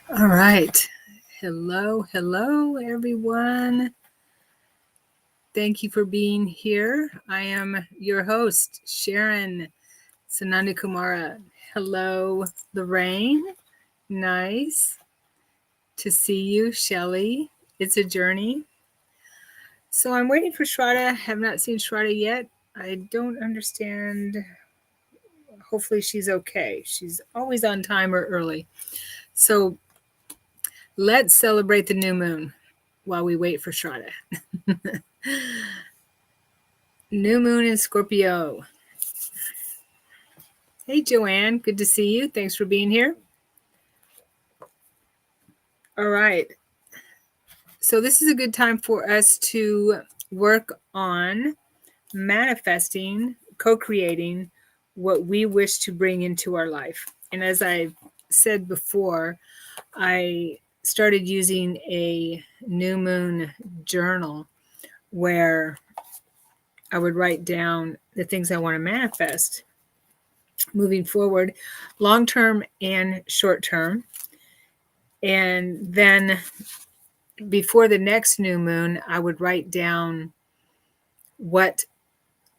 All right. Hello, everyone. Thank you for being here. I am your host, Sharon Sananda Kumara. Hello, Lorraine. Nice to see you, Shelly. It's a journey. So I'm waiting for Shraddha. Have not seen Shraddha yet. I don't understand. Hopefully she's okay. She's always on time or early. So let's celebrate the new moon while we wait for Shraddha. New moon in Scorpio. Hey, Joanne. Good to see you. Thanks for being here. All right. So this is a good time for us to work on manifesting, co-creating what we wish to bring into our life. And as I said before, I started using a new moon journal where I would write down the things I want to manifest moving forward, long term and short term. And then before the next new moon, I would write down what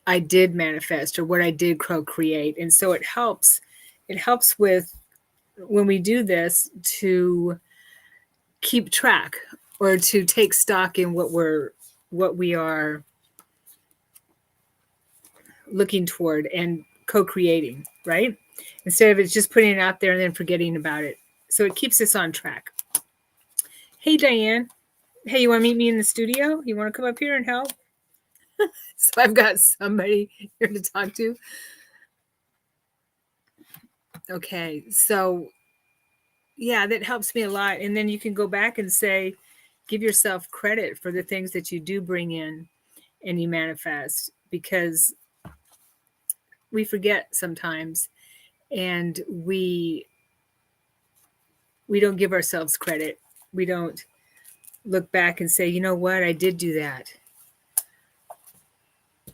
I did manifest or what I did co-create. And so it helps with when we do this to keep track or to take stock in what we are looking toward and co-creating, right? Instead of it's just putting it out there and then forgetting about it. So it keeps us on track. Hey, Diane. Hey, you want to meet me in the studio? You want to come up here and help? So I've got somebody here to talk to. Okay, so yeah, that helps me a lot. And then you can go back and say, give yourself credit for the things that you do bring in and you manifest, because we forget sometimes and we don't give ourselves credit. We don't look back and say, you know what, I did do that.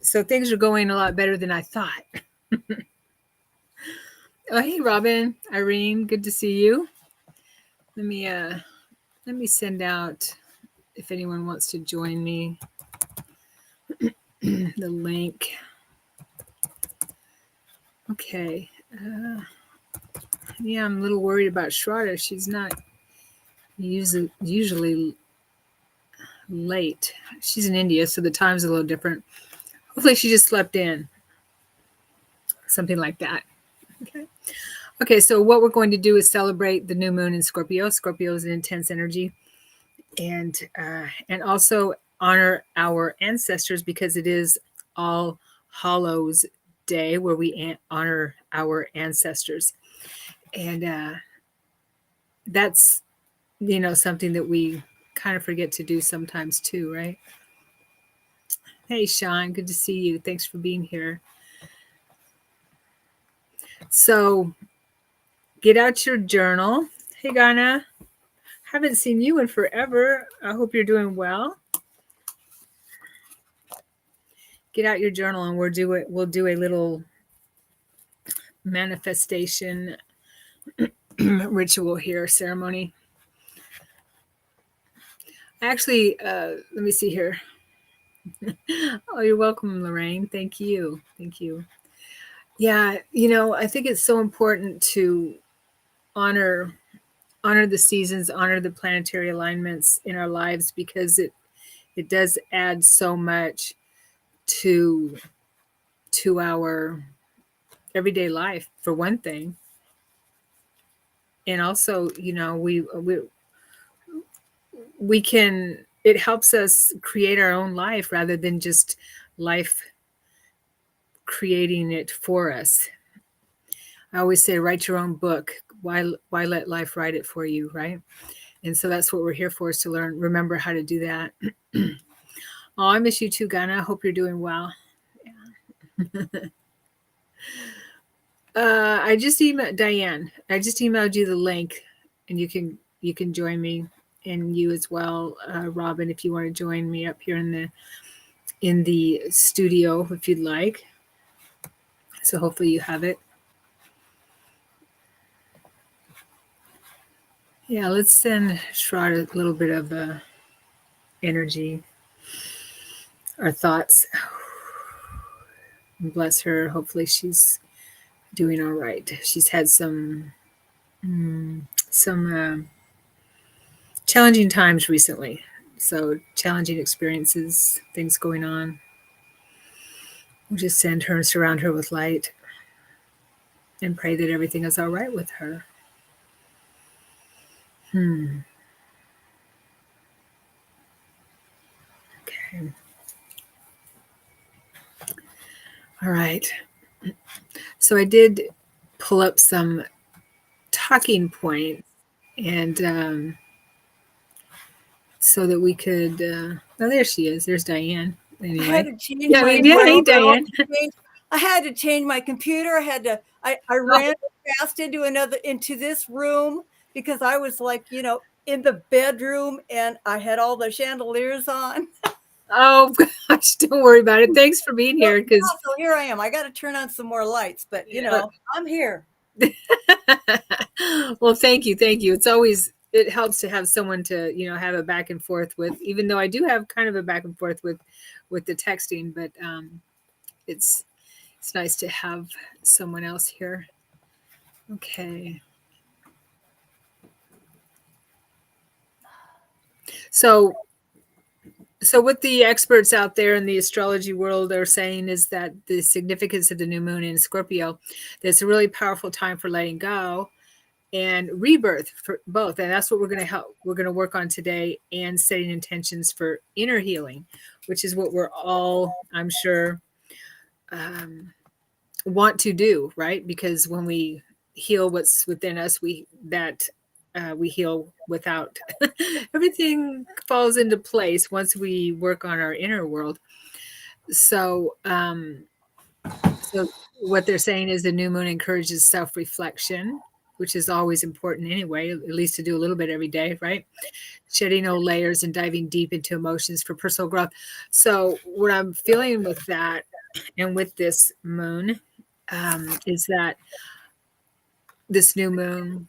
So things are going a lot better than I thought. Oh, hey, Robin, Irene, good to see you. Let me send out, if anyone wants to join me, the link. Okay. Yeah, I'm a little worried about Shraddha. She's not usually late. She's in India, so the time's a little different. Hopefully she just slept in. Something like that. Okay. Okay, so what we're going to do is celebrate the new moon in Scorpio. Scorpio is an intense energy. And also honor our ancestors, because it is All Hallows Day where we honor our ancestors. And that's, something that we kind of forget to do sometimes too, right? Hey, Sean, good to see you. Thanks for being here. So get out your journal. Hey, Ghana. Haven't seen you in forever. I hope you're doing well. Get out your journal and we'll do a little manifestation ritual here, ceremony. Actually, let me see here. Oh, you're welcome, Lorraine. Thank you. Yeah, I think it's so important to honor the seasons, honor the planetary alignments in our lives, because it does add so much to our everyday life, for one thing. And also, we can, it helps us create our own life rather than just life creating it for us. I always say, write your own book. Why let life write it for you, right? And so that's what we're here for, is to remember how to do that. Oh, I miss you too, Ghana. I hope you're doing well. Yeah. I just emailed Diane. I just emailed you the link, and you can join me, and you as well, Robin, if you want to join me up here in the studio, if you'd like. So hopefully you have it. Yeah, let's send Shroud a little bit of energy, our thoughts. Bless her. Hopefully she's doing all right. She's had some challenging times recently. So challenging experiences, things going on. We'll just send her and surround her with light and pray that everything is all right with her. Okay. All right. So I did pull up some talking points, and so that we could. Oh, there she is. There's Diane. I had Anyway, to change yeah, I my mean, yeah, hey, Diane. I had to change my computer. I ran fast into this room because I was like, in the bedroom and I had all the chandeliers on. Oh gosh, don't worry about it. Thanks for being here. Because So here I am. I got to turn on some more lights, but I'm here. well, thank you, thank you. It helps to have someone to have a back and forth with. Even though I do have kind of a back and forth with the texting, but it's nice to have someone else here. Okay. So what the experts out there in the astrology world are saying is that the significance of the new moon in Scorpio, that it's a really powerful time for letting go and rebirth for both. And that's what we're going to work on today, and setting intentions for inner healing, which is what we're all, I'm sure, want to do, right? Because when we heal what's within us, we heal without everything falls into place once we work on our inner world. So what they're saying is the new moon encourages self-reflection, which is always important anyway, at least to do a little bit every day, right? Shedding old layers and diving deep into emotions for personal growth. So what I'm feeling with that and with this moon is that this new moon,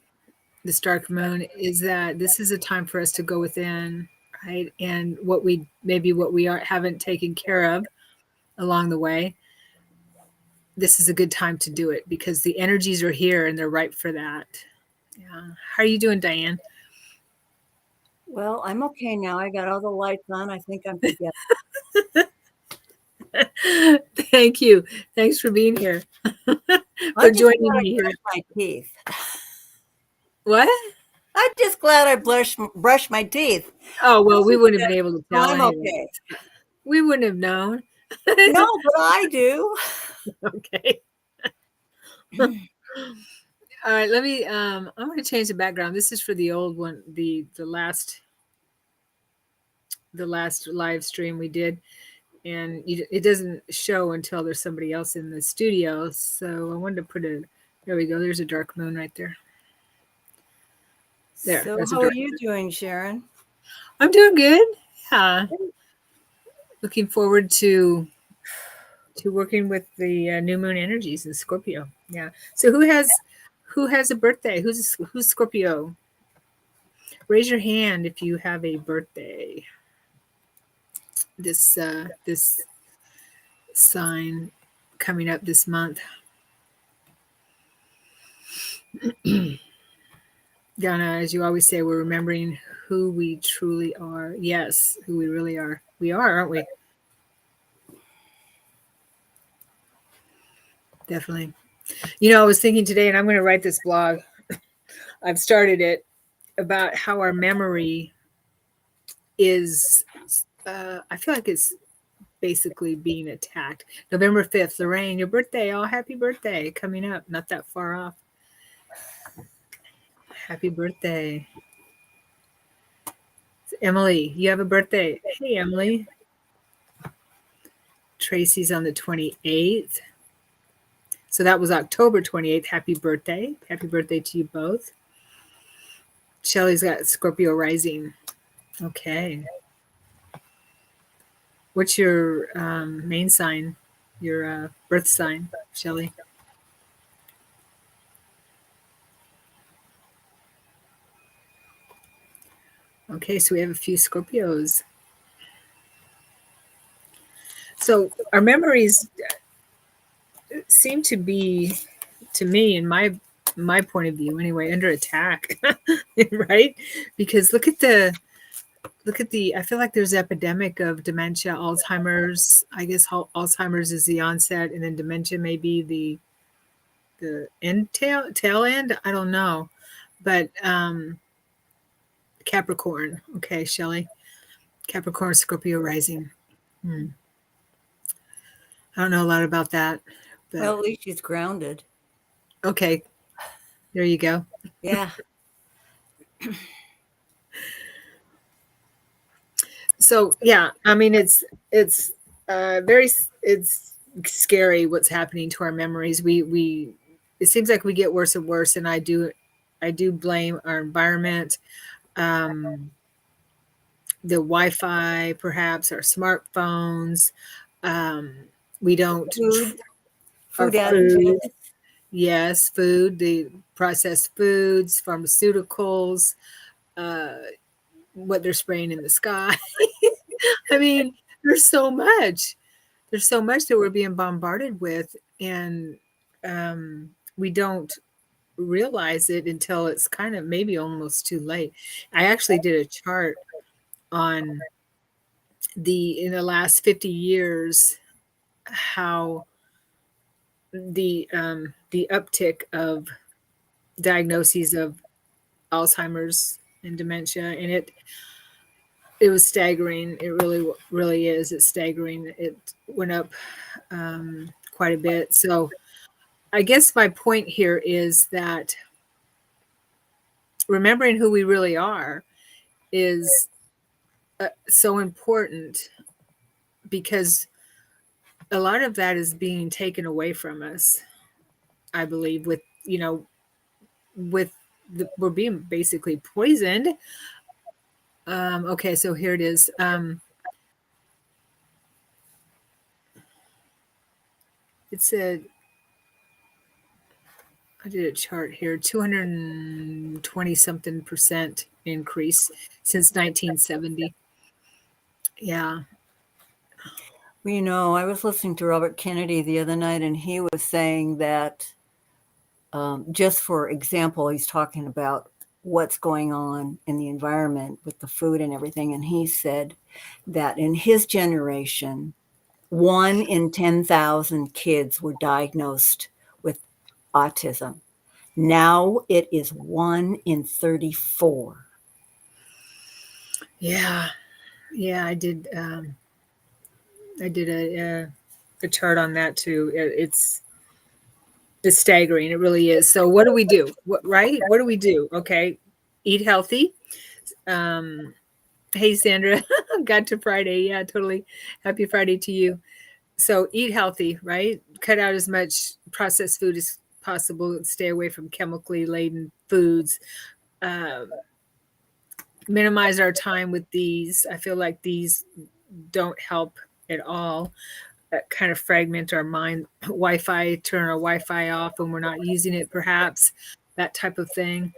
this dark moon, is that this is a time for us to go within, right? And what we haven't taken care of along the way, this is a good time to do it because the energies are here and they're ripe for that. Yeah. How are you doing, Diane? Well, I'm okay now. I got all the lights on. I think I'm together. Thank you. Thanks for being here. For joining me here. My teeth. What? I'm just glad I brushed my teeth. Oh, well, we wouldn't have been able to tell. I'm okay. We wouldn't have known. No, but I do. Okay. All right, let me I'm going to change the background. This is for the old one, the last live stream we did, and it doesn't show until there's somebody else in the studio. So I wanted to put there we go. There's a dark moon right there. There. So how are you doing, Sharon? I'm doing good. Yeah. Looking forward to working with the new moon energies in Scorpio. Yeah. So who has a birthday? Who's Scorpio? Raise your hand if you have a birthday. This sign coming up this month. Donna, as you always say, we're remembering who we truly are. Yes, who we really are. We are, aren't we? Definitely. I was thinking today, and I'm going to write this blog. I've started it, about how our memory is, I feel like it's basically being attacked. November 5th, Lorraine, your birthday. Oh, happy birthday. Coming up, not that far off. Happy birthday. Emily, you have a birthday. Hey, Emily. Tracy's on the 28th. So that was October 28th. Happy birthday. Happy birthday to you both. Shelly's got Scorpio rising. Okay. What's your main sign? Your birth sign, Shelly? Okay, so we have a few Scorpios. So our memories seem to be, to me, in my point of view anyway, under attack, right? Because look at the I feel like there's an epidemic of dementia, Alzheimer's. I guess Alzheimer's is the onset, and then dementia may be the tail end. I don't know, but Capricorn. Okay, Shelley. Capricorn, Scorpio rising. Hmm. I don't know a lot about that, but Well, at least she's grounded. okay, there you go. Yeah. So yeah, I mean it's very it's scary what's happening to our memories. We it seems like we get worse and worse, and I do blame our environment, um, the Wi-Fi, perhaps our smartphones. Um, we don't Food, our food food. additives. Yes, food, the processed foods, pharmaceuticals, uh, what they're spraying in the sky. I mean, there's so much. There's so much that we're being bombarded with, and we don't realize it until it's kind of maybe almost too late. I actually did a chart on in the last 50 years how the uptick of diagnoses of Alzheimer's and dementia, and it was staggering. It really is. It's staggering. It went up quite a bit. So I guess my point here is that remembering who we really are is so important, because a lot of that is being taken away from us, I believe, with with we're being basically poisoned. Okay, so here it is. It said, I did a chart here, 220 something percent increase since 1970. Yeah. Well, I was listening to Robert Kennedy the other night, and he was saying that, just for example, he's talking about what's going on in the environment with the food and everything. And he said that in his generation, 1 in 10,000 kids were diagnosed with autism. Now it is 1 in 34. Yeah. Yeah, I did a chart on that too. It's staggering. It really is. So what do we do? Right? What do we do? Okay. Eat healthy. Hey Sandra, got to Friday. Yeah, totally. Happy Friday to you. So eat healthy, right? Cut out as much processed food as possible. Stay away from chemically laden foods. Um, Minimize our time with these. I feel like these don't help at all. That kind of fragment our mind. Wi-Fi, turn our Wi-Fi off when we're not using it, perhaps, that type of thing.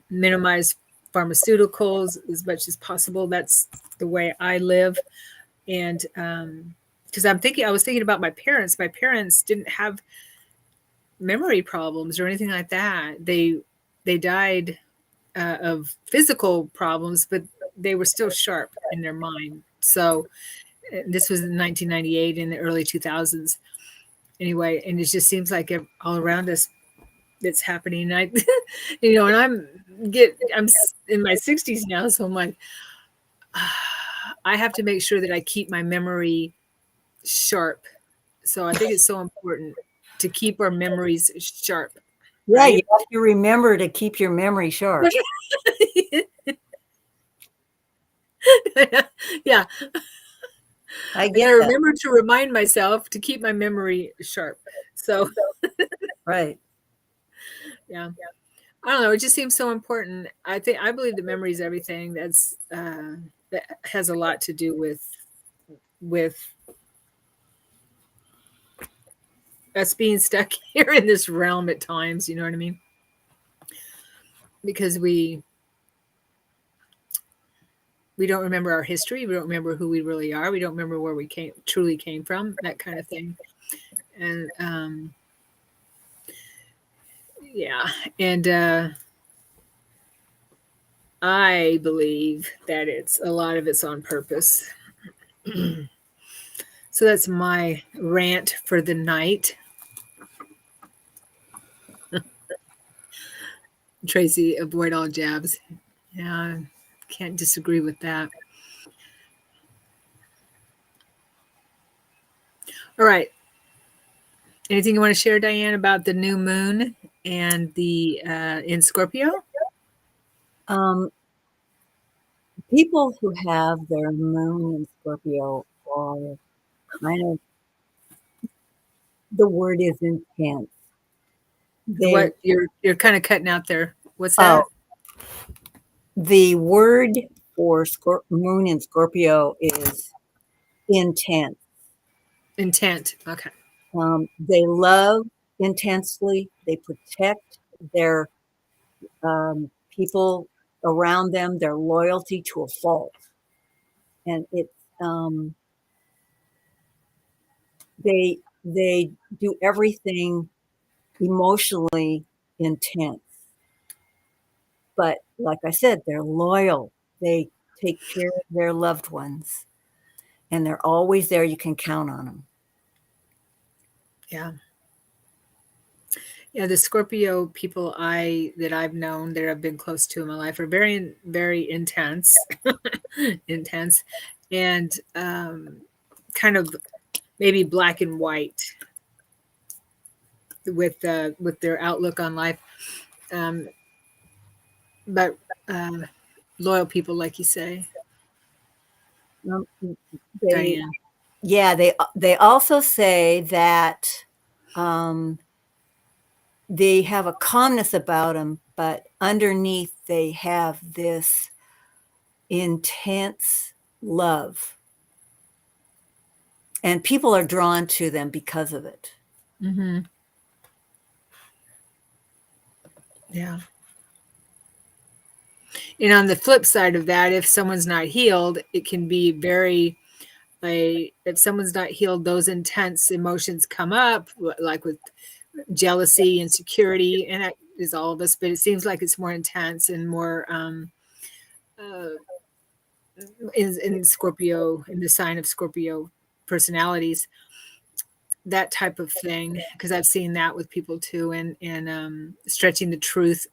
Minimize pharmaceuticals as much as possible. That's the way I live. And because I was thinking about my parents. My parents didn't have memory problems or anything like that. They died of physical problems, but they were still sharp in their mind. So this was in 1998, in the early 2000s. Anyway, and it just seems like all around us it's happening. And I'm in my 60s now, so I'm like, I have to make sure that I keep my memory sharp. So I think it's so important to keep our memories sharp. Yeah, Right? you have to remember to keep your memory sharp. Yeah. I I get gotta that. remember to remind myself to keep my memory sharp. So Right. yeah. I don't know. It just seems so important. I believe that memory is everything. That has a lot to do with us being stuck here in this realm at times. You know what I mean? Because we don't remember our history. We don't remember who we really are. We don't remember where we truly came from, that kind of thing. And yeah. And I believe that a lot of it's on purpose. So that's my rant for the night. Tracy, avoid all jabs. Yeah, can't disagree with that. All right. Anything you want to share, Diane, about the new moon and the in Scorpio? People who have their moon in Scorpio are kind of, the word is intense. What you're kind of cutting out there. What's Oh, that? the word for moon in Scorpio is intense. Intent. Okay. They love intensely. They protect their people around them, their loyalty to a fault. And it's they do everything emotionally intense. But like I said, they're loyal. They take care of their loved ones, and they're always there. You can count on them. Yeah. Yeah, the Scorpio people that I've known that I've been close to in my life are very, very intense, intense, and kind of maybe black and white with their outlook on life. Um, but loyal people, like you say, Um, they Diane. Yeah, they also say that um, they have a calmness about them, but underneath they have this intense love, and people are drawn to them because of it. Mm-hmm. Yeah. And on the flip side of that, if someone's not healed, it can be very like if someone's not healed, those intense emotions come up, like with jealousy, insecurity, and that is all of us. But it seems like it's more intense and more uh, in Scorpio, in the sign of Scorpio personalities, that type of thing. Because I've seen that with people too, and stretching the truth,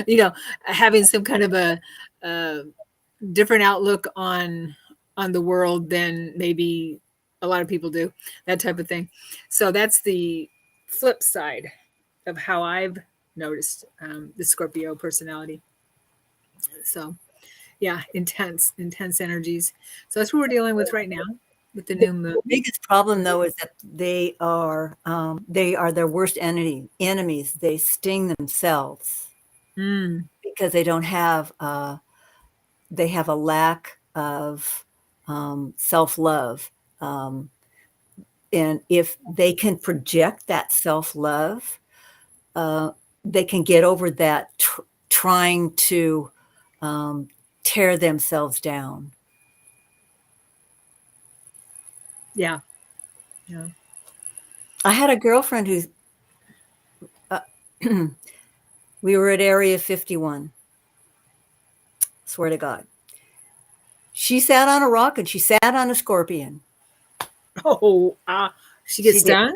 you know, having some kind of a different outlook on the world than maybe a lot of people do, that type of thing. So that's the flip side of how I've noticed the Scorpio personality. So yeah, intense energies. So that's what we're dealing with right now with the The new moon. biggest problem, though, is that they are their worst enemies. They sting themselves Mm, because they have a lack of self love. Um, and if they can project that self love, uh, they can get over that trying to um, tear themselves down. yeah, yeah. I had a girlfriend who uh, we were at Area 51. Swear to God. She sat on a rock and she sat on a scorpion. Oh, she gets She did. stung.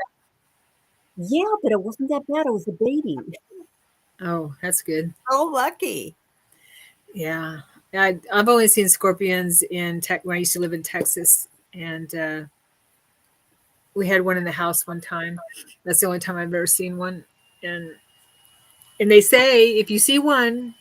Yeah, but it wasn't that bad. It was a baby. Oh, that's good. So lucky. Yeah, I've only seen scorpions in tech when I used to live in Texas, and we had one in the house one time. That's the only time I've ever seen one. And and they say if you see one,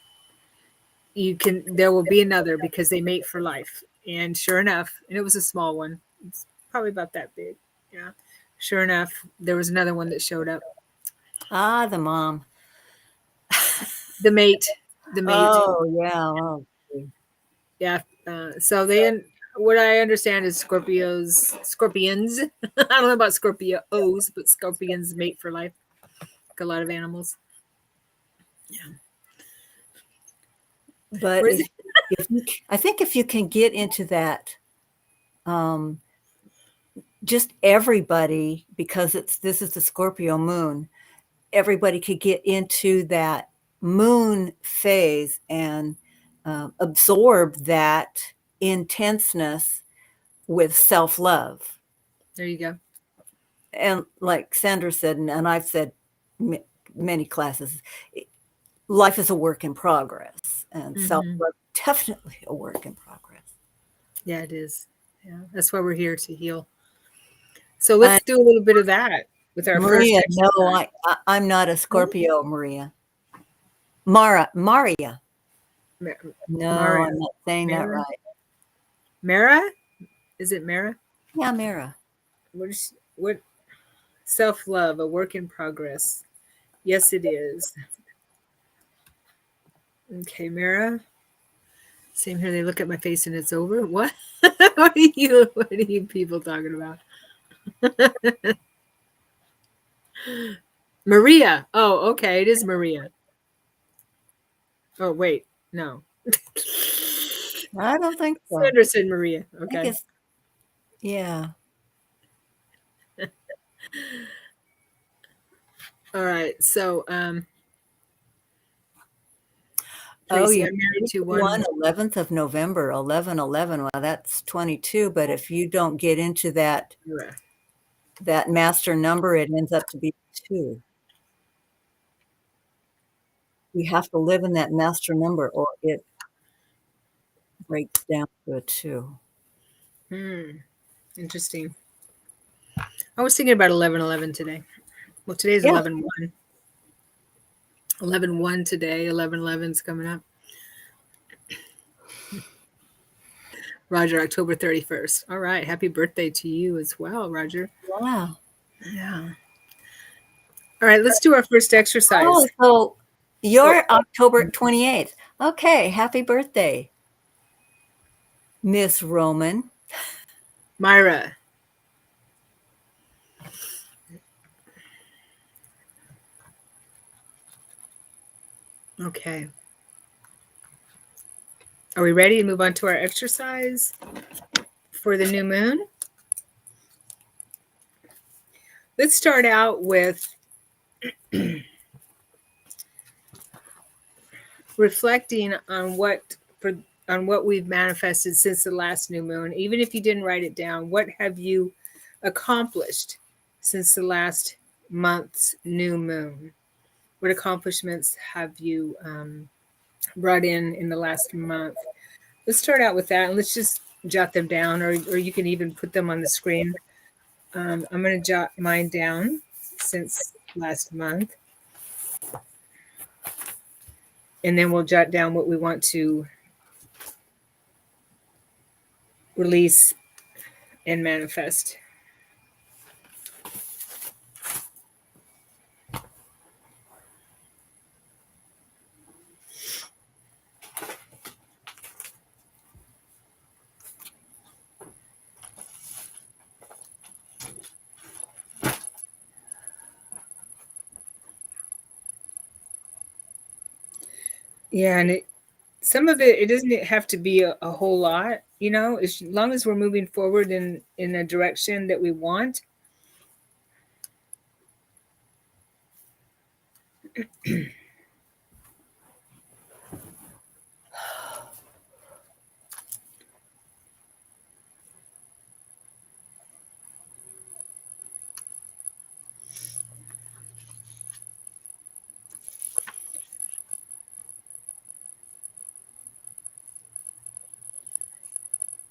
there will be another because they mate for life. And sure enough, and it was a small one. It's probably about that big. Yeah. Sure enough, there was another one that showed up. Ah, the mom. The mate, the mate. Oh, yeah. Oh, Yeah. So what I understand is scorpions. I don't know about Scorpios, but scorpions mate for life, like a lot of animals. Yeah. but Where is it? I think if you can get into that, just everybody, because this is the Scorpio moon, everybody could get into that moon phase and absorb that intenseness with self-love. There you go. And like Sandra said, and I've said many classes, life is a work in progress, and self-love definitely a work in progress. Yeah, it is. Yeah, that's why we're here, to heal. So let's do a little bit of that with our Maria, first no, I'm not a Scorpio, Maria. Maria. No, I'm not saying that right. Mara? Is it Mara? Yeah, Mara. What self-love, a work in progress. Yes, it is. Okay, Mara. Same here. They look at my face and it's over. What? What are you people talking about? Maria. Oh, okay. It is Maria. Oh, wait. No. I don't think so. Sandra said Maria. Okay. I guess, yeah. All right. So, Oh, Tracy, yeah. I'm married to one. 11th of November, 11/11. Well, that's 22. But if you don't get into that master number, it ends up to be 2. You have to live in that master number, or it breaks down to a 2. Interesting. I was thinking about 11/11 today. Well, today's Yeah. 11/1. 11/1 today. 11/11's coming up. Roger, October 31st. All right. Happy birthday to you as well, Roger. Wow. Yeah. All right. Let's do our first exercise. Oh, so you're October 28th. Okay. Happy birthday, Miss Roman. Myra. Okay. Are we ready to move on to our exercise for the new moon? Let's start out with reflecting on what we've manifested since the last new moon. Even if you didn't write it down, what have you accomplished since the last month's new moon? What accomplishments have you brought in the last month? Let's start out with that, and let's just jot them down, or you can even put them on the screen. I'm going to jot mine down since last month, and then we'll jot down what we want to release and manifest. Yeah, and some of it doesn't have to be a whole lot, as long as we're moving forward in a direction that we want.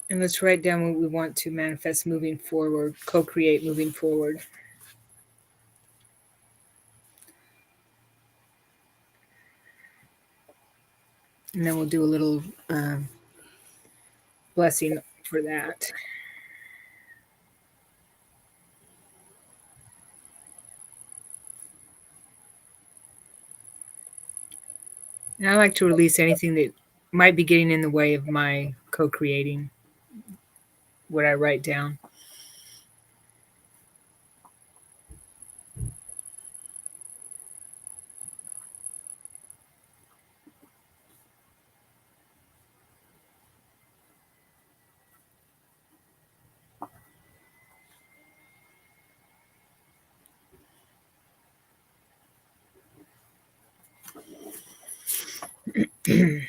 And let's write down what we want to manifest moving forward, co-create moving forward. And then we'll do a little blessing for that. And I like to release anything that might be getting in the way of my co-creating what I write down. Okay.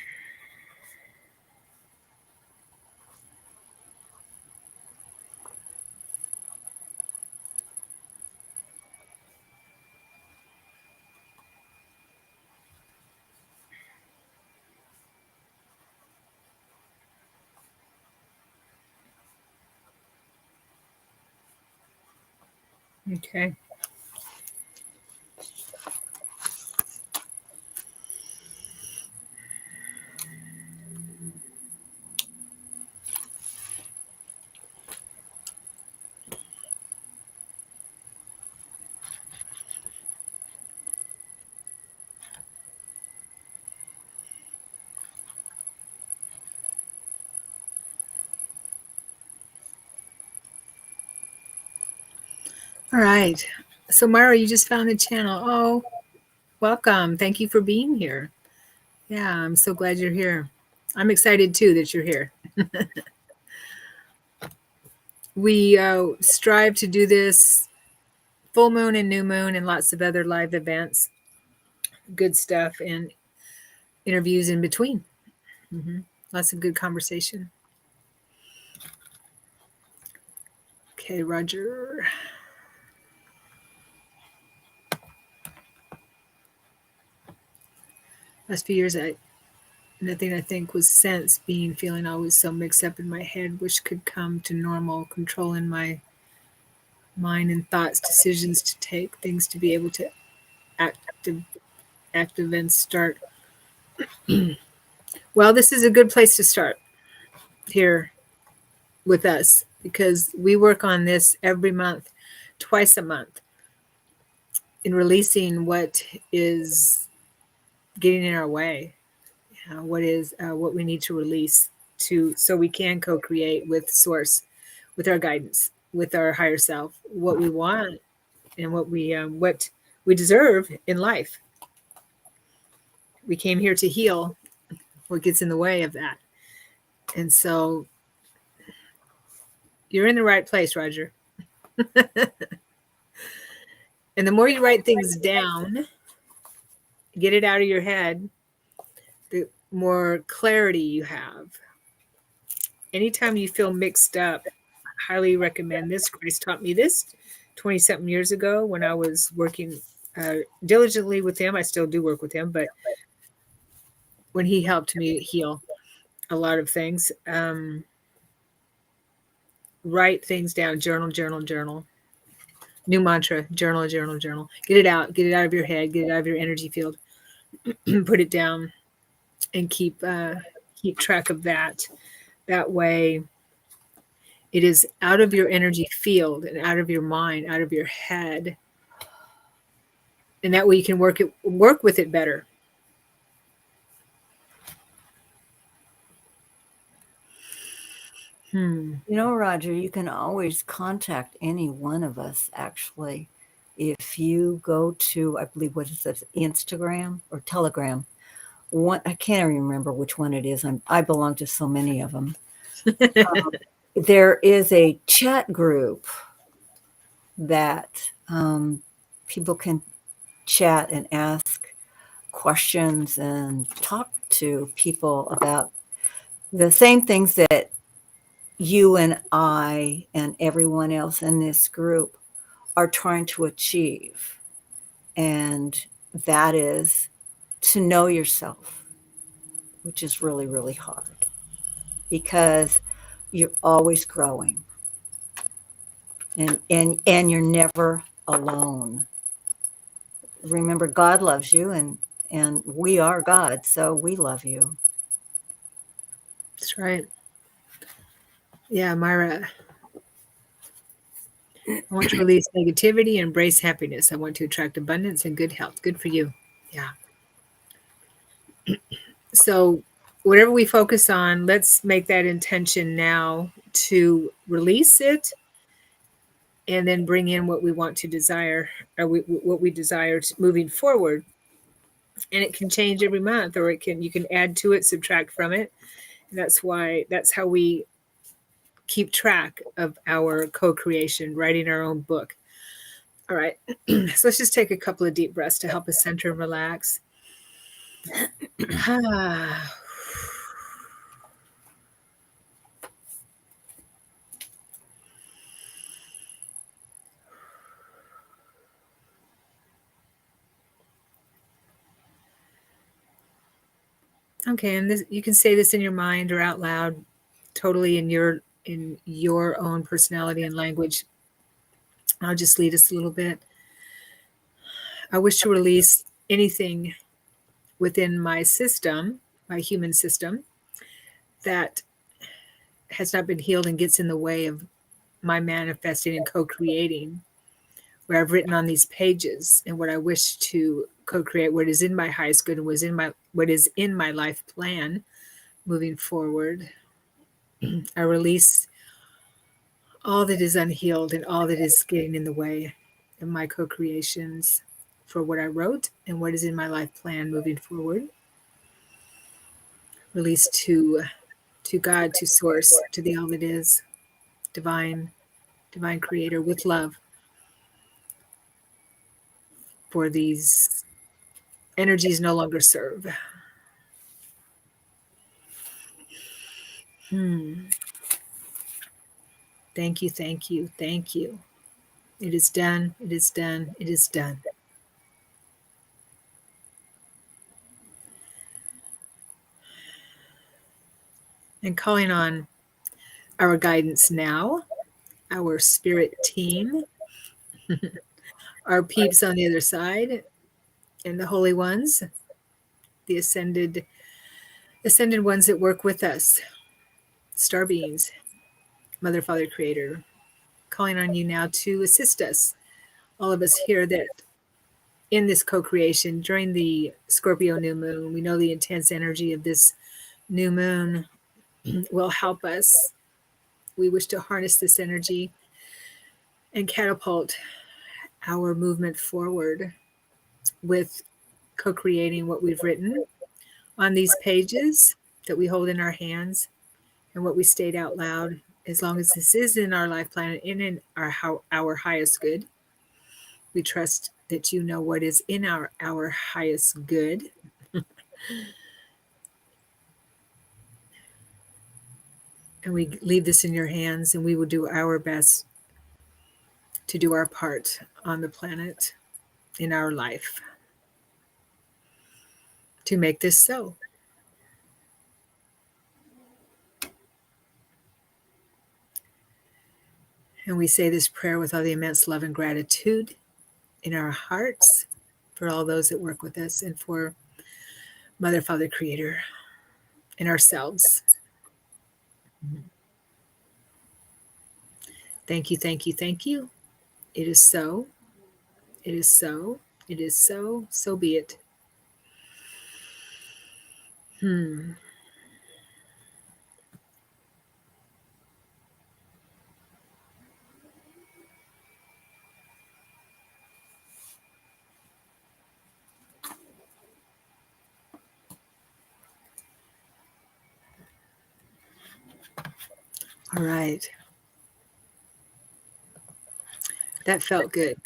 All right. So, Myra, you just found the channel. Oh, welcome. Thank you for being here. Yeah, I'm so glad you're here. I'm excited too that you're here. We strive to do this full moon and new moon and lots of other live events, good stuff, and interviews in between. Lots of good conversation. Okay, Roger. Last few years, nothing I think was sense being feeling always so mixed up in my head, which could come to normal control in my mind and thoughts, decisions to take, things to be able to active and start. Well, this is a good place to start here with us because we work on this every month, twice a month, in releasing what is getting in our way, what we need to release to so we can co-create with source, with our guidance, with our higher self, what we want and what we deserve in life. We came here to heal what gets in the way of that. And so you're in the right place, Roger. And the more you write things down, get it out of your head, the more clarity you have. Anytime you feel mixed up, I highly recommend this. Grace taught me this 20 something years ago when I was working diligently with him. I still do work with him, but when he helped me heal a lot of things, write things down, journal. New mantra, journal. Get it out of your head, get it out of your energy field, put it down, and keep track of that. That way, it is out of your energy field and out of your mind, out of your head, and that way you can work with it better. You know, Roger, you can always contact any one of us, actually. If you go to, I believe, what is it, Instagram or Telegram? I can't even remember which one it is. I belong to so many of them. There is a chat group that people can chat and ask questions and talk to people about the same things that you and I and everyone else in this group are trying to achieve. And that is to know yourself, which is really, really hard because you're always growing and you're never alone. Remember, God loves you and we are God, so we love you. That's right. Yeah, Myra. I want to release negativity and embrace happiness. I want to attract abundance and good health. Good for you. Yeah. So, whatever we focus on, let's make that intention now to release it and then bring in what we want to desire or what we desire moving forward. And it can change every month, or you can add to it, subtract from it. And that's how we keep track of our co-creation, writing our own book. All right. So let's just take a couple of deep breaths to help us center and relax. Okay, and this, you can say this in your mind or out loud, totally in your own personality and language. I'll just lead us a little bit. I wish to release anything within my system, my human system, that has not been healed and gets in the way of my manifesting and co-creating, where I've written on these pages and what I wish to co-create, what is in my highest good and what is in my life plan moving forward. I release all that is unhealed and all that is getting in the way of my co-creations for what I wrote and what is in my life plan moving forward. Release to God, to source, to the all that is, divine creator with love for these energies no longer serve. Thank you, thank you, thank you. It is done, it is done, it is done. And calling on our guidance now, our spirit team, our peeps on the other side, and the holy ones, the ascended ones that work with us, star beings, Mother, Father, Creator, calling on you now to assist us, all of us here that in this co-creation during the Scorpio New Moon. We know the intense energy of this new moon will help us. We wish to harness this energy and catapult our movement forward with co-creating what we've written on these pages that we hold in our hands and what we state out loud. As long as this is in our life plan and in our highest good, we trust that you know what is in our highest good. And we leave this in your hands, and we will do our best to do our part on the planet in our life to make this so. And we say this prayer with all the immense love and gratitude in our hearts for all those that work with us and for Mother, Father, Creator, and ourselves. Thank you, thank you, thank you. It is so. It is so. It is so. So be it. All right. That felt good.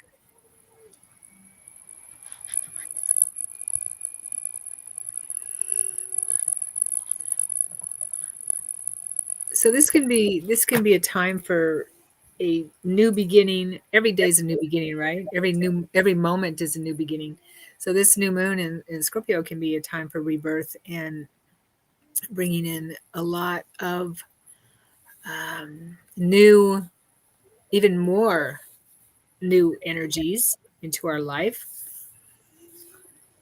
So this can be a time for a new beginning. Every day is a new beginning, right? Every moment is a new beginning. So this new moon in Scorpio can be a time for rebirth and bringing in a lot of new, even more new energies into our life.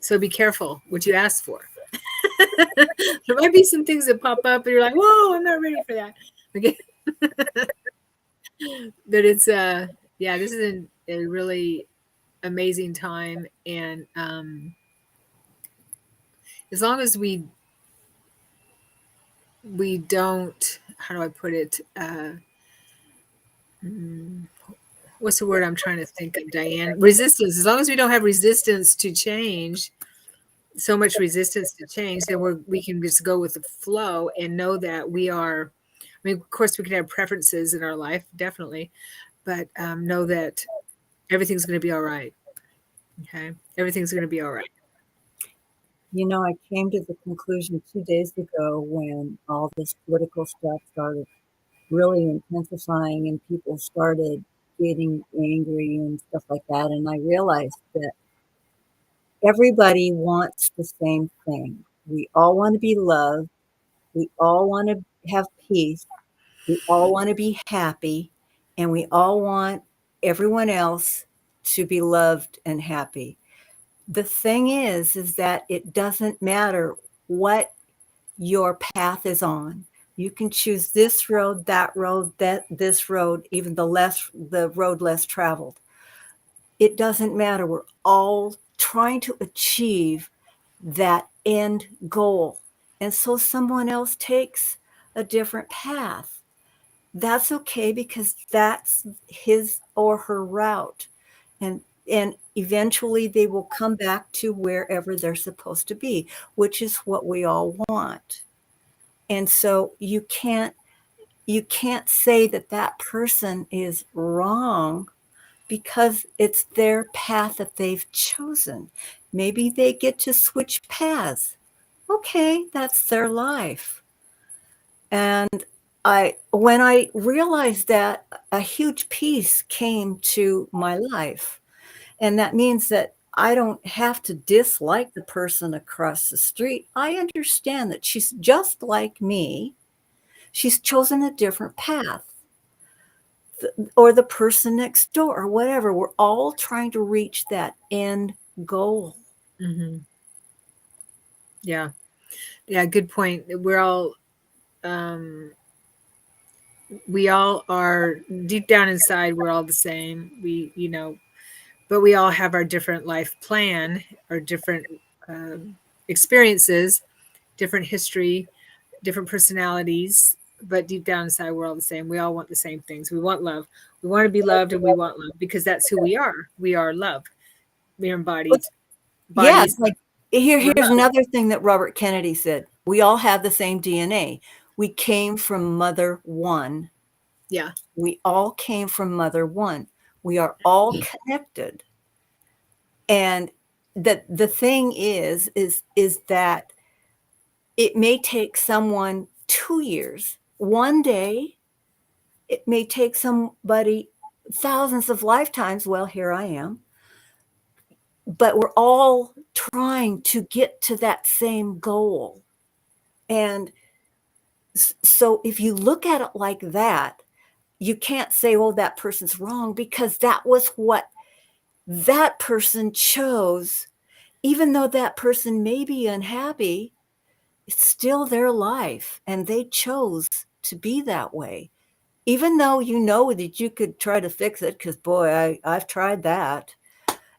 So be careful what you ask for. There might be some things that pop up and you're like, whoa, I'm not ready for that. Okay. But it's this is a really amazing time. And as long as we don't, how do I put it? What's the word I'm trying to think of, Diane? Resistance. As long as we don't have resistance to change, so much resistance to change, then we can just go with the flow and know that we are. I mean, of course, we can have preferences in our life, definitely, but know that everything's going to be all right. Okay, everything's going to be all right. You know, I came to the conclusion 2 days ago when all this political stuff started really intensifying and people started getting angry and stuff like that. And I realized that everybody wants the same thing. We all want to be loved. We all want to have peace. We all want to be happy. And we all want everyone else to be loved and happy. The thing is that it doesn't matter what your path is on. You can choose this road, that road, this road, even the road less traveled. It doesn't matter. We're all trying to achieve that end goal. And so someone else takes a different path. That's okay because that's his or her route. And eventually they will come back to wherever they're supposed to be, which is what we all want. And so you can't say that that person is wrong because it's their path that they've chosen. Maybe they get to switch paths. Okay, that's their life. And when I realized that, a huge peace came to my life. And that means that I don't have to dislike the person across the street. I understand that she's just like me. She's chosen a different path. Or the person next door, or whatever. We're all trying to reach that end goal. Mm-hmm. Yeah. Yeah. Good point. We all are deep down inside. We're all the same. But we all have our different life plan, our different experiences, different history, different personalities. But deep down inside, we're all the same. We all want the same things. We want love. We want to be loved, and we want love because that's who we are. We are love. We are embodied Yeah, bodies. like here's another thing that Robert Kennedy said. We all have the same DNA. We came from mother one. Yeah. We all came from mother one. We are all connected. And the thing is that it may take someone 2 years, one day. It may take somebody thousands of lifetimes. Well, here I am. But we're all trying to get to that same goal. And so if you look at it like that, you can't say, well, that person's wrong, because that was what that person chose. Even though that person may be unhappy, it's still their life, and they chose to be that way. Even though you know that you could try to fix it, because, boy, I've tried that,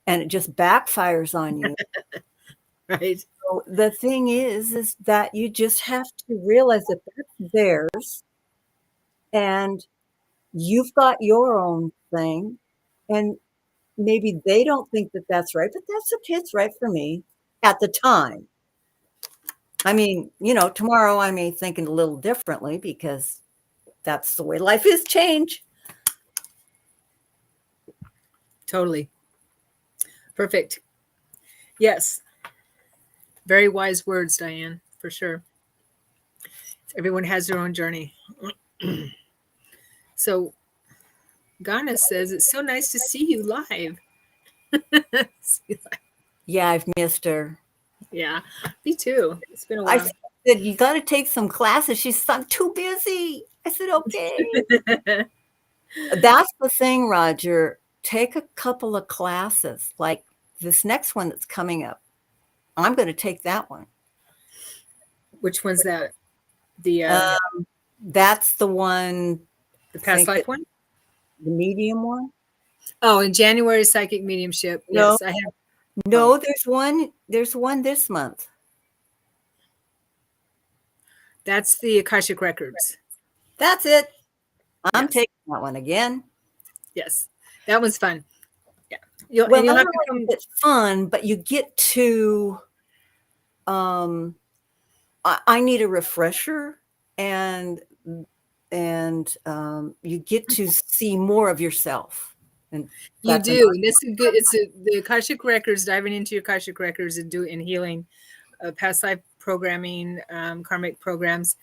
and it just backfires on you. Right. So the thing is that you just have to realize that that's theirs, and you've got your own thing, and maybe they don't think that that's right, but that's okay. It's right for me at the time. I mean, tomorrow I may think a little differently because that's the way life is. Change. Totally. Perfect. Yes. Very wise words, Diane, for sure. Everyone has their own journey. So Ghana says, it's so nice to see you live. Yeah, I've missed her. Yeah, me too. It's been a while. I said, you got to take some classes. She said, I'm too busy. I said, okay. That's the thing, Roger. Take a couple of classes, like this next one that's coming up. I'm going to take that one. Which one's that? The that's the one. The past life one? The medium one? Oh, in January, psychic mediumship. No. Yes, I have. No, there's one this month. That's the Akashic Records. That's it. I'm taking that one again. Yes, that one's fun. Yeah. You'll have to come. It's fun, but you get to. I need a refresher, and you get to see more of yourself. And you do. And this is good. It's the Akashic Records, diving into your Akashic Records and healing past life programming, karmic programs,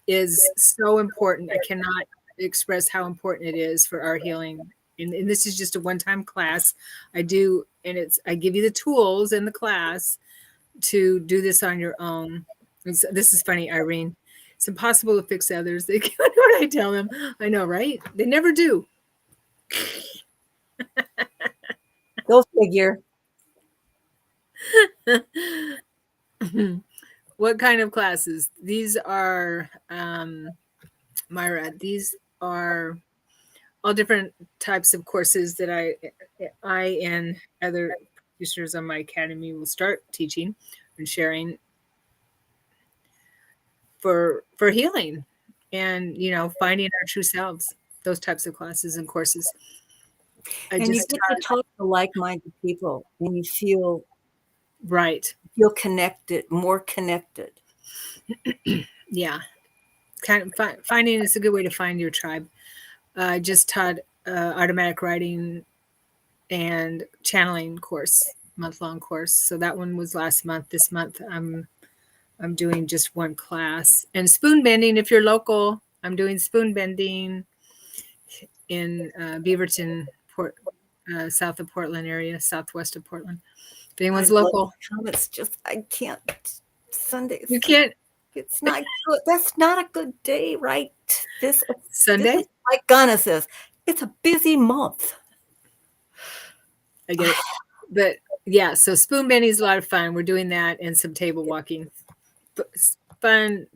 is so important. I cannot express how important it is for our healing. And this is just a one-time class. I give you the tools in the class to do this on your own. This is funny, Irene. It's impossible to fix others. They can't do what I tell them. I know, right? They never do. Go figure. What kind of classes? These are, Myra, these are all different types of courses that I and other producers on my academy will start teaching and sharing for healing and, finding our true selves, those types of classes and courses. And you get to talk to like-minded people and you feel right. Feel connected, more connected. Yeah. Kind of finding is a good way to find your tribe. I just taught automatic writing and channeling course, month-long course. So that one was last month. This month I'm doing just one class. And spoon bending, if you're local, I'm doing spoon bending in Beaverton, south of Portland area, southwest of Portland. If anyone's local. It's just, I can't. Sundays. You can't. It's not good. That's not a good day, right? Sunday? This is like Ghana says, it's a busy month. I get it. But yeah, so spoon bending is a lot of fun. We're doing that and some table walking. Fun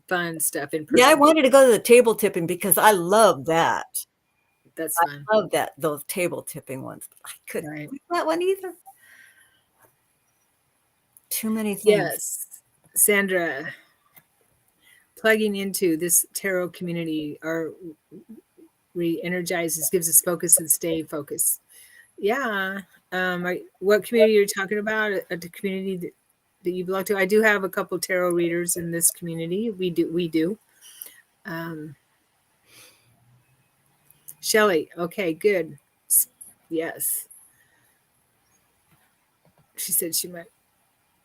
stuff in person. Yeah, I wanted to go to the table tipping because I love that. That's fun. I love those table tipping ones. I couldn't do that one either. Too many things. Yes. Sandra, plugging into this tarot community re-energizes, gives us focus and stay focused. Yeah. What community are you talking about? The community that you belong to? I do have a couple tarot readers in this community. We do. Shelley, okay, good. Yes. She said she might.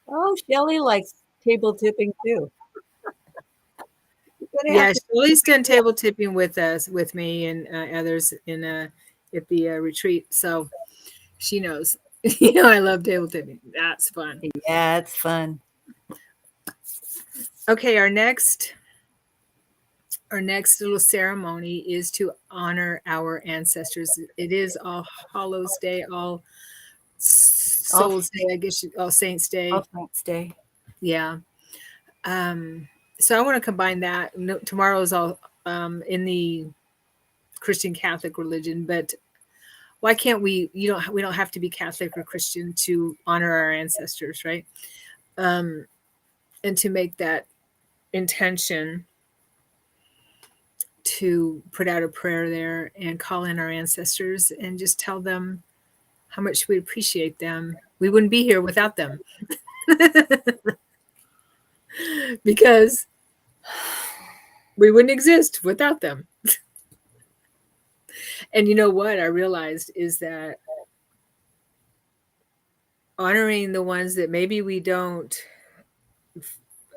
Oh, Shelley likes table tipping too. Yeah, Shelley's done table tipping with me, and others at the retreat. So she knows. I love table tipping. That's fun. Yeah, it's fun. Okay, our next little ceremony is to honor our ancestors. It is All Hallows Day, All Souls Day, I guess, All Saints Day. All Saints Day. Yeah. So I want to combine that. Tomorrow is all in the Christian Catholic religion, but why can't we? We don't have to be Catholic or Christian to honor our ancestors, right? And to make that intention to put out a prayer there and call in our ancestors and just tell them how much we appreciate them. We wouldn't be here without them. Because we wouldn't exist without them. And you know what I realized is that honoring the ones that maybe we don't,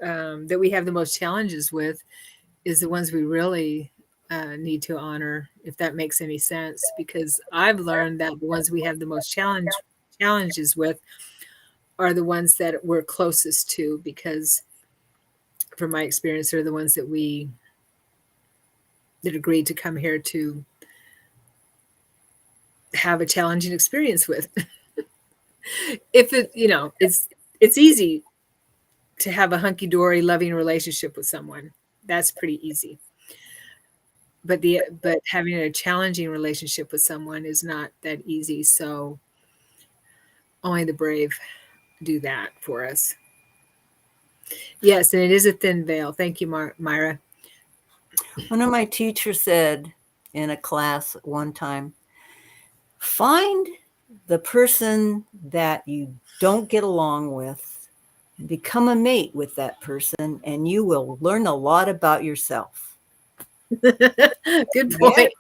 that we have the most challenges with, is the ones we really need to honor, if that makes any sense. Because I've learned that the ones we have the most challenges with are the ones that we're closest to, because from my experience, they're the ones that agreed to come here to have a challenging experience with. If it's easy to have a hunky-dory loving relationship with someone. That's pretty easy. But having a challenging relationship with someone is not that easy. So only the brave do that for us. Yes, and it is a thin veil. Thank you, Myra. One of my teachers said in a class one time, find the person that you don't get along with, become a mate with that person, and you will learn a lot about yourself. Good point.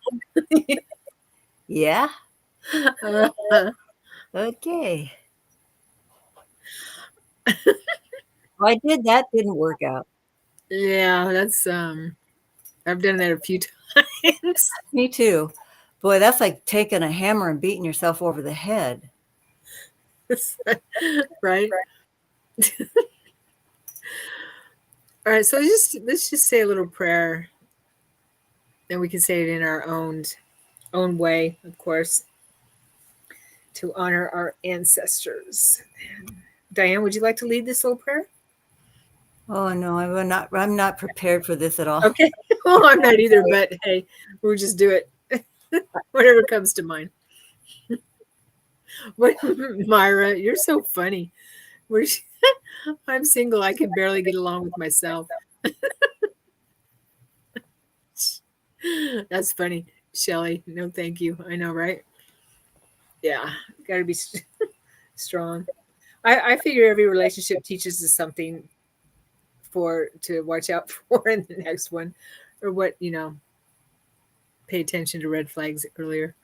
Yeah. Okay. I did that, didn't work out. Yeah, that's I've done that a few times. Me too. Boy, that's like taking a hammer and beating yourself over the head. Right? All right, so let's just say a little prayer, and we can say it in our own way, of course, to honor our ancestors. Diane, would you like to lead this little prayer? Oh no, I'm not prepared for this at all. Okay. Well, I'm not either, but hey, we'll just do it. Whatever comes to mind. What, Myra, you're so funny. We're, I'm single. I can barely get along with myself. That's funny. Shelly, no thank you. I know, right? Yeah, got to be strong. I figure every relationship teaches us something to watch out for in the next one, or what, pay attention to red flags earlier.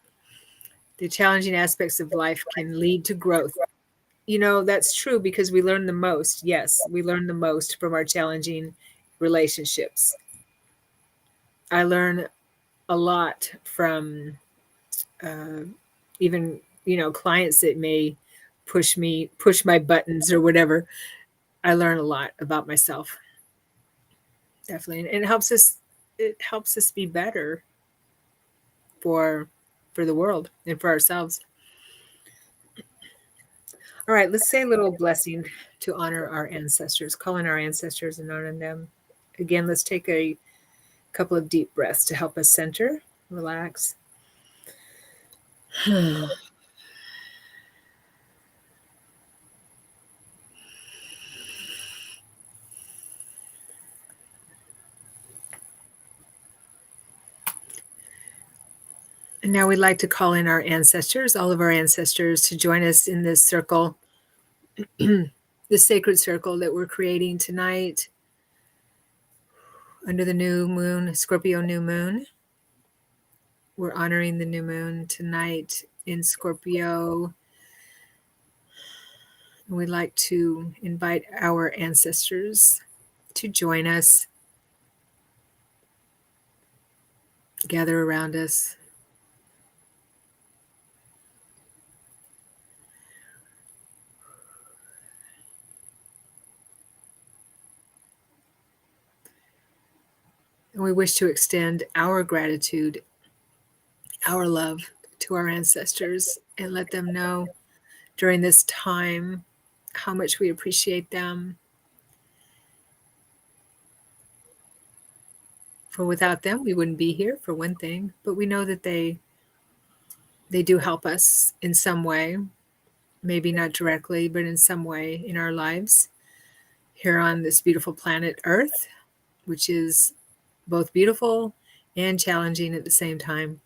The challenging aspects of life can lead to growth. That's true because we learn the most. Yes, we learn the most from our challenging relationships. I learn a lot from uh, even, clients that may push my buttons or whatever. I learn a lot about myself. Definitely. And it helps us be better for the world and for ourselves. All right, let's say a little blessing to honor our ancestors, call in our ancestors and honor them. Again, let's take a couple of deep breaths to help us center, relax. And now we'd like to call in our ancestors, all of our ancestors, to join us in this circle, the sacred circle that we're creating tonight under the new moon, Scorpio New Moon. We're honoring the new moon tonight in Scorpio. And we'd like to invite our ancestors to join us, gather around us. And we wish to extend our gratitude, our love to our ancestors, and let them know during this time how much we appreciate them. For without them, we wouldn't be here, for one thing. But we know that they do help us in some way, maybe not directly, but in some way in our lives here on this beautiful planet Earth, which is both beautiful and challenging at the same time.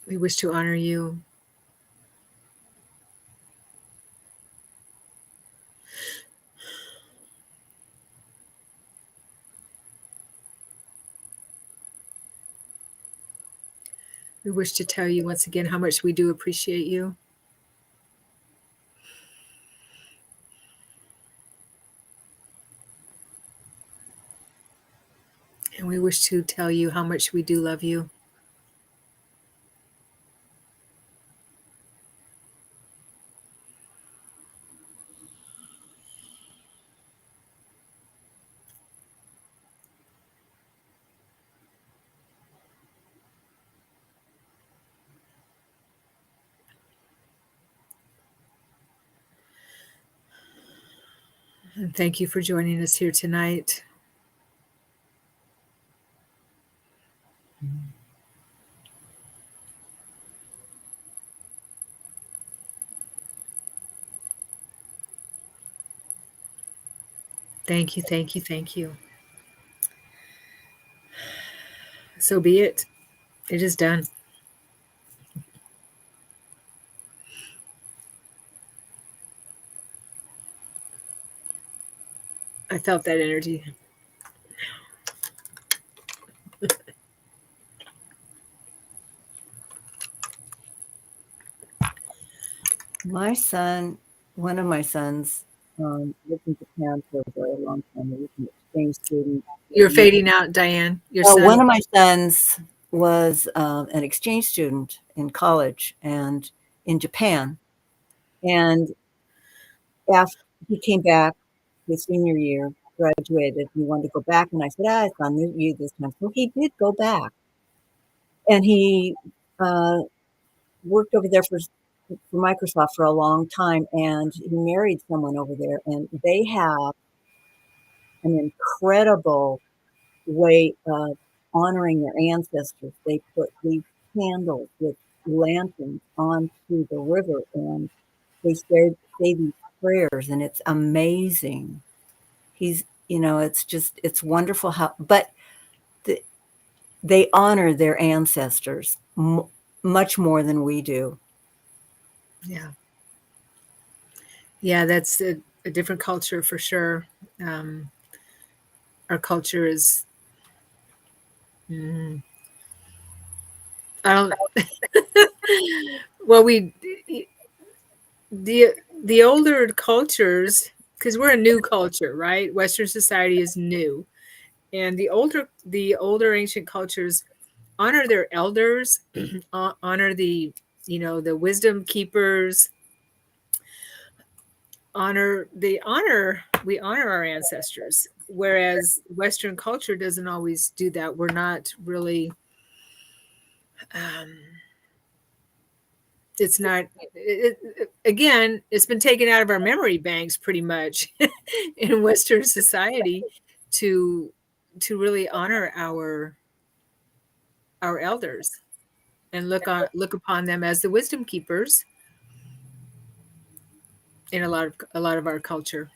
We wish to honor you. We wish to tell you once again how much we do appreciate you. And we wish to tell you how much we do love you. And thank you for joining us here tonight. Thank you, thank you, thank you. So be it. It is done. I felt that energy. My son one of my sons lived in Japan for a very long time. He was an exchange student. You're fading out, Diane. Your son. One of my sons was an exchange student in college and in Japan. And after he came back his senior year, graduated, he wanted to go back. And I said, it's on you this time. So he did go back. And he worked over there for Microsoft for a long time. And he married someone over there. And they have an incredible way of honoring their ancestors. They put these candles with lanterns onto the river, and they say these prayers, and it's amazing. It's wonderful how, but they honor their ancestors much more than we do. Yeah. Yeah, that's a different culture for sure. Our culture is, I don't, well, the older cultures, because we're a new culture, right? Western society is new. And the older ancient cultures honor their elders, honor the wisdom keepers, we honor our ancestors, whereas Western culture doesn't always do that. We're not really it's not again, it's been taken out of our memory banks pretty much in Western society to really honor our elders and look upon them as the wisdom keepers in a lot of our culture.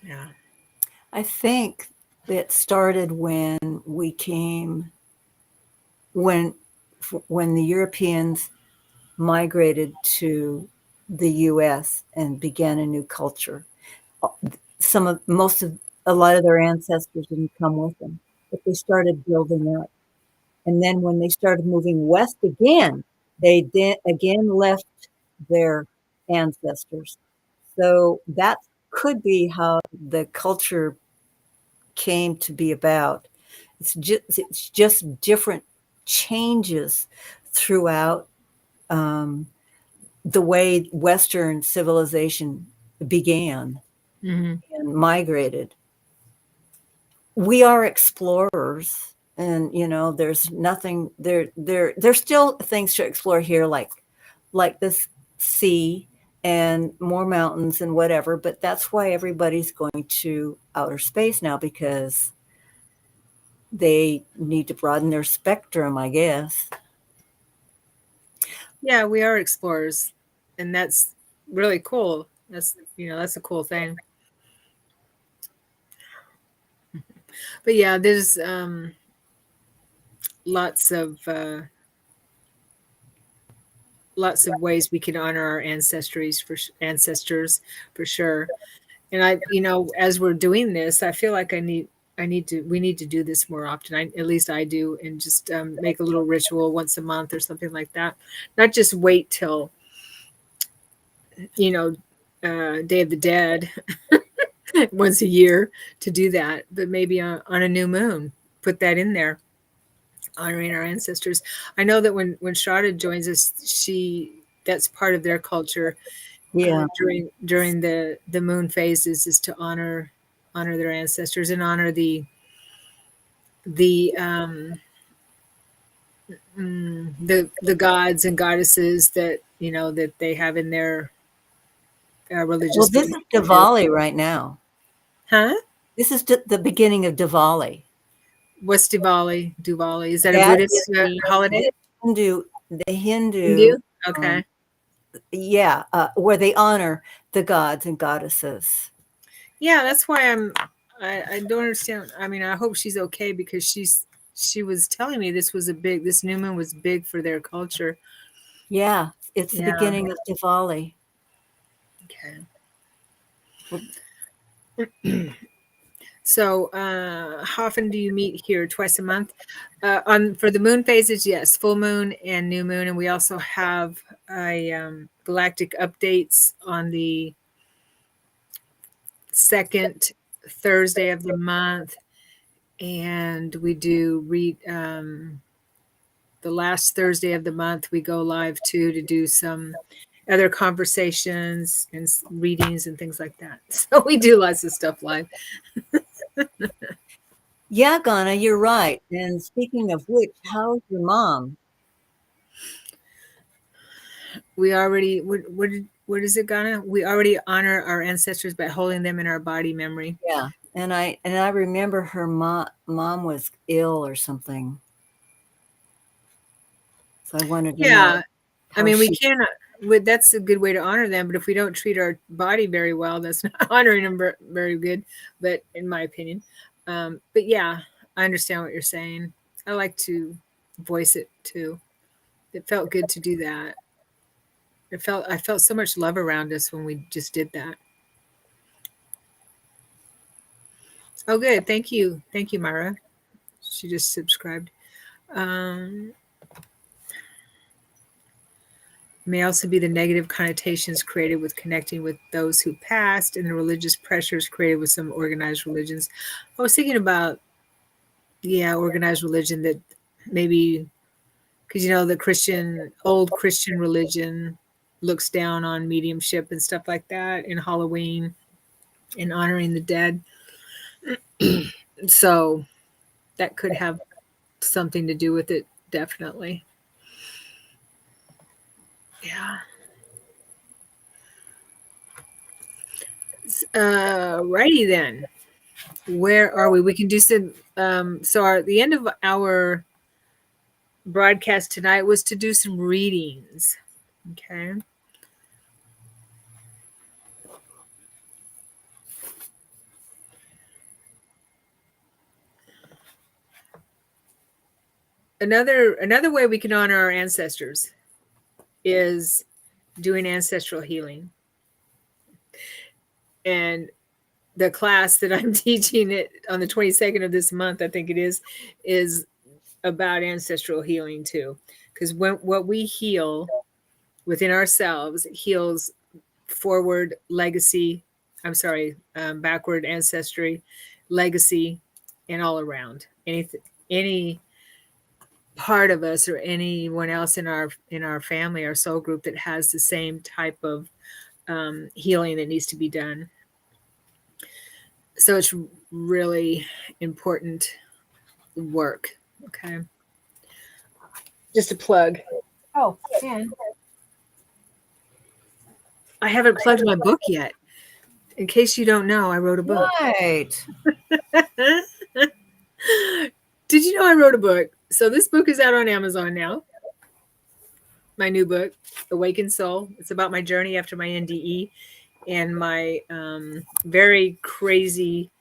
Yeah. I think it started when when the Europeans migrated to the U.S. and began a new culture. A lot of their ancestors didn't come with them, but they started building up. And then when they started moving west again, they again left their ancestors. So that could be how the culture came to be about. It's just different changes throughout the way Western civilization began and migrated. We are explorers, and there's nothing there. There's still things to explore here, like this sea and more mountains and whatever. But that's why everybody's going to outer space now, because they need to broaden their spectrum, I guess. Yeah, we are explorers, and that's really cool. That's a cool thing. But yeah, there's lots of ways we can honor our ancestors for sure. And as we're doing this, I feel like we need to do this more often. At least I do, and just make a little ritual once a month or something like that. Not just wait till Day of the Dead once a year to do that, but maybe on a new moon, put that in there, honoring our ancestors. I know that when Shada joins us, that's part of their culture. Yeah. During the moon phases is to honor their ancestors and honor the gods and goddesses that that they have in their religious. Well, this is Diwali right now. Huh? This is the beginning of Diwali. What's Diwali? Diwali, is that a Buddhist holiday? The Hindu. Okay. Where they honor the gods and goddesses. Yeah, that's why I don't understand. I mean, I hope she's okay, because she was telling me this new moon was big for their culture. Yeah, it's the beginning of Diwali. Okay. So, how often do you meet here? Twice a month. On for the moon phases, yes, full moon and new moon, and we also have a galactic updates on the second Thursday of the month, and we do read the last Thursday of the month. We go live too to do some other conversations and readings and things like that. So we do lots of stuff live. Yeah, Ghana, you're right. And speaking of which, how's your mom? We already what is it, Ghana? We already honor our ancestors by holding them in our body memory. Yeah, and I remember her mom was ill or something. So I wanted to know. I mean, we cannot. That's a good way to honor them, but if we don't treat our body very well, that's not honoring them very good. But in my opinion, but yeah, I understand what you're saying. I like to voice it too. It felt good to do that. I felt so much love around us when we just did that. Oh, good. Thank you, Myra. She just subscribed. Um, may also be the negative connotations created with connecting with those who passed and the religious pressures created with some organized religions. I was thinking about, yeah, organized religion that maybe, because the old Christian religion looks down on mediumship and stuff like that in Halloween and honoring the dead. So that could have something to do with it, definitely. Yeah. Righty then. Where are we? We can do some. The end of our broadcast tonight was to do some readings. Okay. Another way we can honor our ancestors is doing ancestral healing. And the class that I'm teaching it on the 22nd of this month, I think it is about ancestral healing too. Because what we heal within ourselves heals forward legacy. I'm sorry, backward ancestry, legacy, and all around. Any part of us or anyone else in our family, our soul group that has the same type of healing that needs to be done. So it's really important work. Okay. Just a plug. Oh, and I haven't plugged my book yet. In case you don't know, I wrote a book. Right. Did you know I wrote a book? So this book is out on Amazon now. My new book, Awakened Soul. It's about my journey after my NDE and my very crazy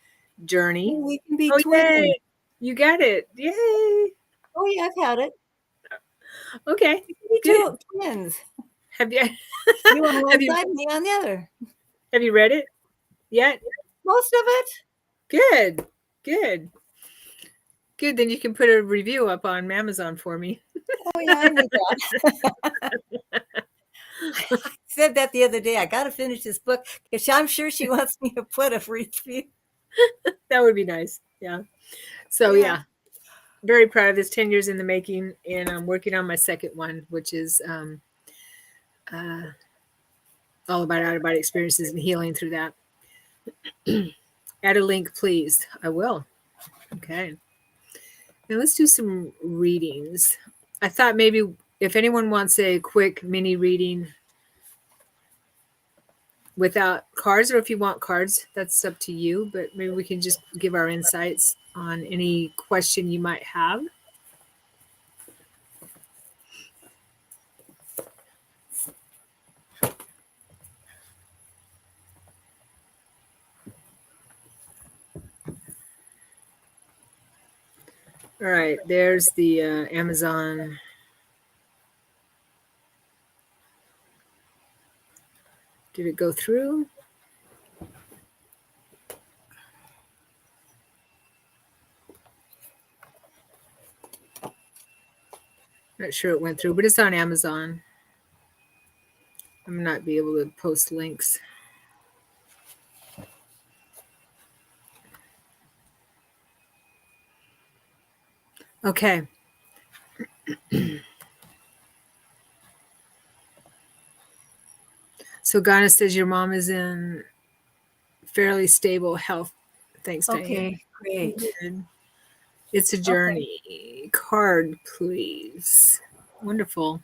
journey. We can be twins. twins. You got it. Yay. Oh yeah, I've had it. Okay. We two twins. Have you You on one side, me on the other. Have you read it yet? Most of it. Good. Good. Good. Then you can put a review up on Amazon for me. Oh yeah, I knew that. I said that the other day. I got to finish this book because I'm sure she wants me to put a review. That would be nice. Yeah. So yeah. Very proud of this. 10 years in the making, and I'm working on my second one, which is all about out-of-body experiences and healing through that. Add a link, please. I will. Okay. Now let's do some readings. I thought maybe if anyone wants a quick mini reading without cards, or if you want cards, that's up to you, but maybe we can just give our insights on any question you might have. All right, there's the Amazon. Did it go through? Not sure it went through, but it's on Amazon. I'm not be able to post links. Okay. So Ghana says your mom is in fairly stable health. Thanks, Diane. Okay, great. Good. It's a journey. Okay. Card, please. Wonderful.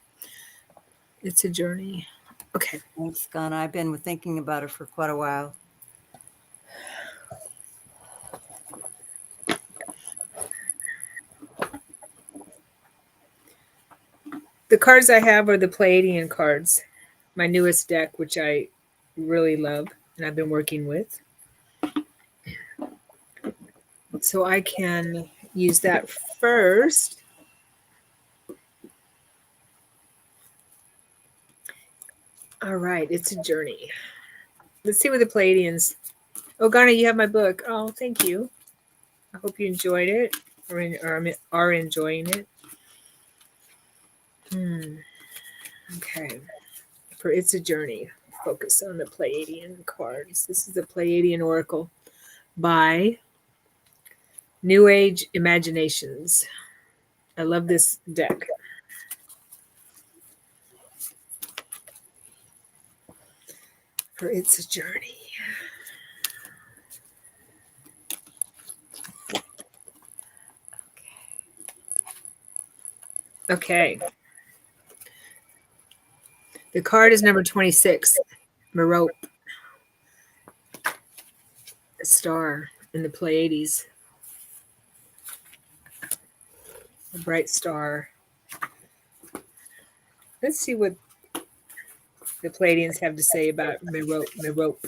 It's a journey. Okay. Thanks, Ghana. I've been thinking about it for quite a while. The cards I have are the Pleiadian cards, my newest deck, which I really love and I've been working with. So I can use that first. All right, it's a journey. Let's see what the Pleiadians. Oh, Ghana, you have my book. Oh, thank you. I hope you enjoyed it or are enjoying it. Okay. For It's a Journey, focus on the Pleiadian cards. This is the Pleiadian Oracle by New Age Imaginations. I love this deck. For It's a Journey. Okay. The card is number 26, Merope. A star in the Pleiades. A bright star. Let's see what the Pleiadians have to say about Merope.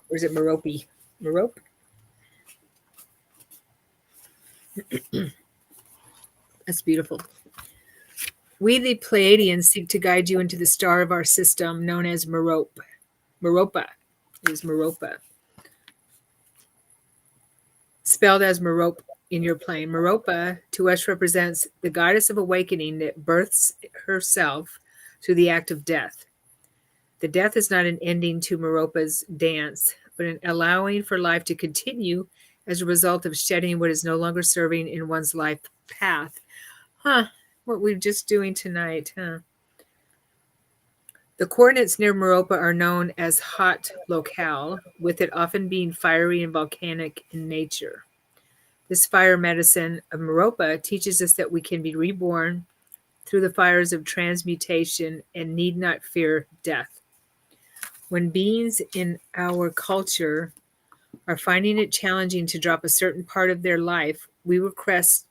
Or is it Merope? Merope? That's beautiful. We, the Pleiadians, seek to guide you into the star of our system known as Merope. Meropa is Meropa. Spelled as Merope in your plane. Meropa to us represents the goddess of awakening that births herself through the act of death. The death is not an ending to Meropa's dance, but an allowing for life to continue as a result of shedding what is no longer serving in one's life path. What we're just doing tonight, The coordinates near Meropa are known as hot locale, with it often being fiery and volcanic in nature. This fire medicine of Meropa teaches us that we can be reborn through the fires of transmutation and need not fear death. When beings in our culture are finding it challenging to drop a certain part of their life, we request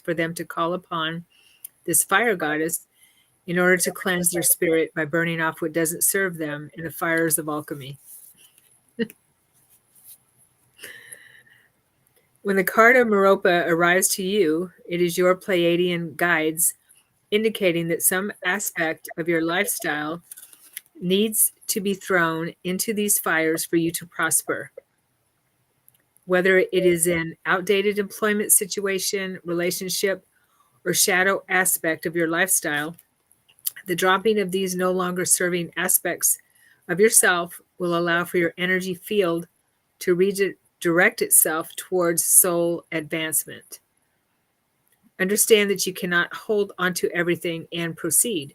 for them to call upon this fire goddess in order to cleanse their spirit by burning off what doesn't serve them in the fires of alchemy. When the card of Meropa arrives to you, it is your Pleiadian guides indicating that some aspect of your lifestyle needs to be thrown into these fires for you to prosper. Whether it is an outdated employment situation, relationship, or shadow aspect of your lifestyle, the dropping of these no longer serving aspects of yourself will allow for your energy field to redirect itself towards soul advancement. Understand that you cannot hold onto everything and proceed.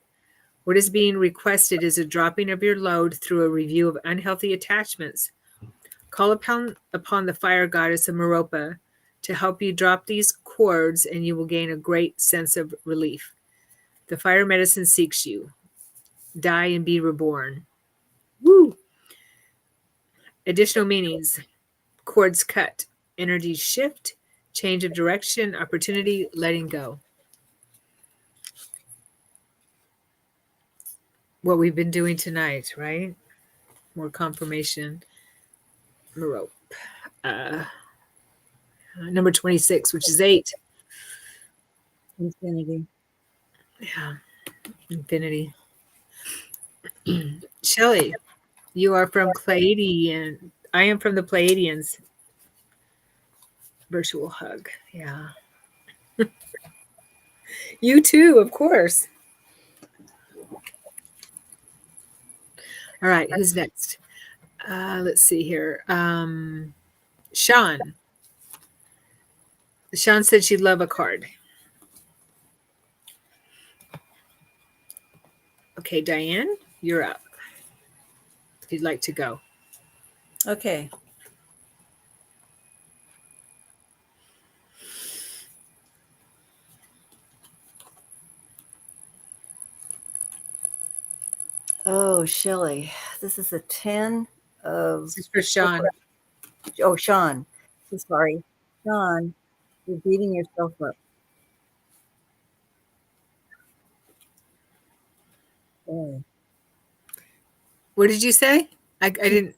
What is being requested is a dropping of your load through a review of unhealthy attachments. Call upon the fire goddess of Meropa to help you drop these cords, and you will gain a great sense of relief. The fire medicine seeks you. Die and be reborn. Woo! Additional meanings. Cords cut. Energy shift. Change of direction. Opportunity. Letting go. What we've been doing tonight, right? More confirmation. Merope. Number 26, which is 8. Infinity. Yeah. Infinity. Shelley, you are from Pleiadian. I am from the Pleiadians. Virtual hug. Yeah. You too, of course. All right, who's next? Let's see here. Sean. Sean said she'd love a card. Okay, Diane, you're up. If you'd like to go. Okay. Oh, Shelley, this is a 10 of... This is for Sean. Oh, Sean. So sorry. Sean, you're beating yourself up. Oh. What did you say? I didn't.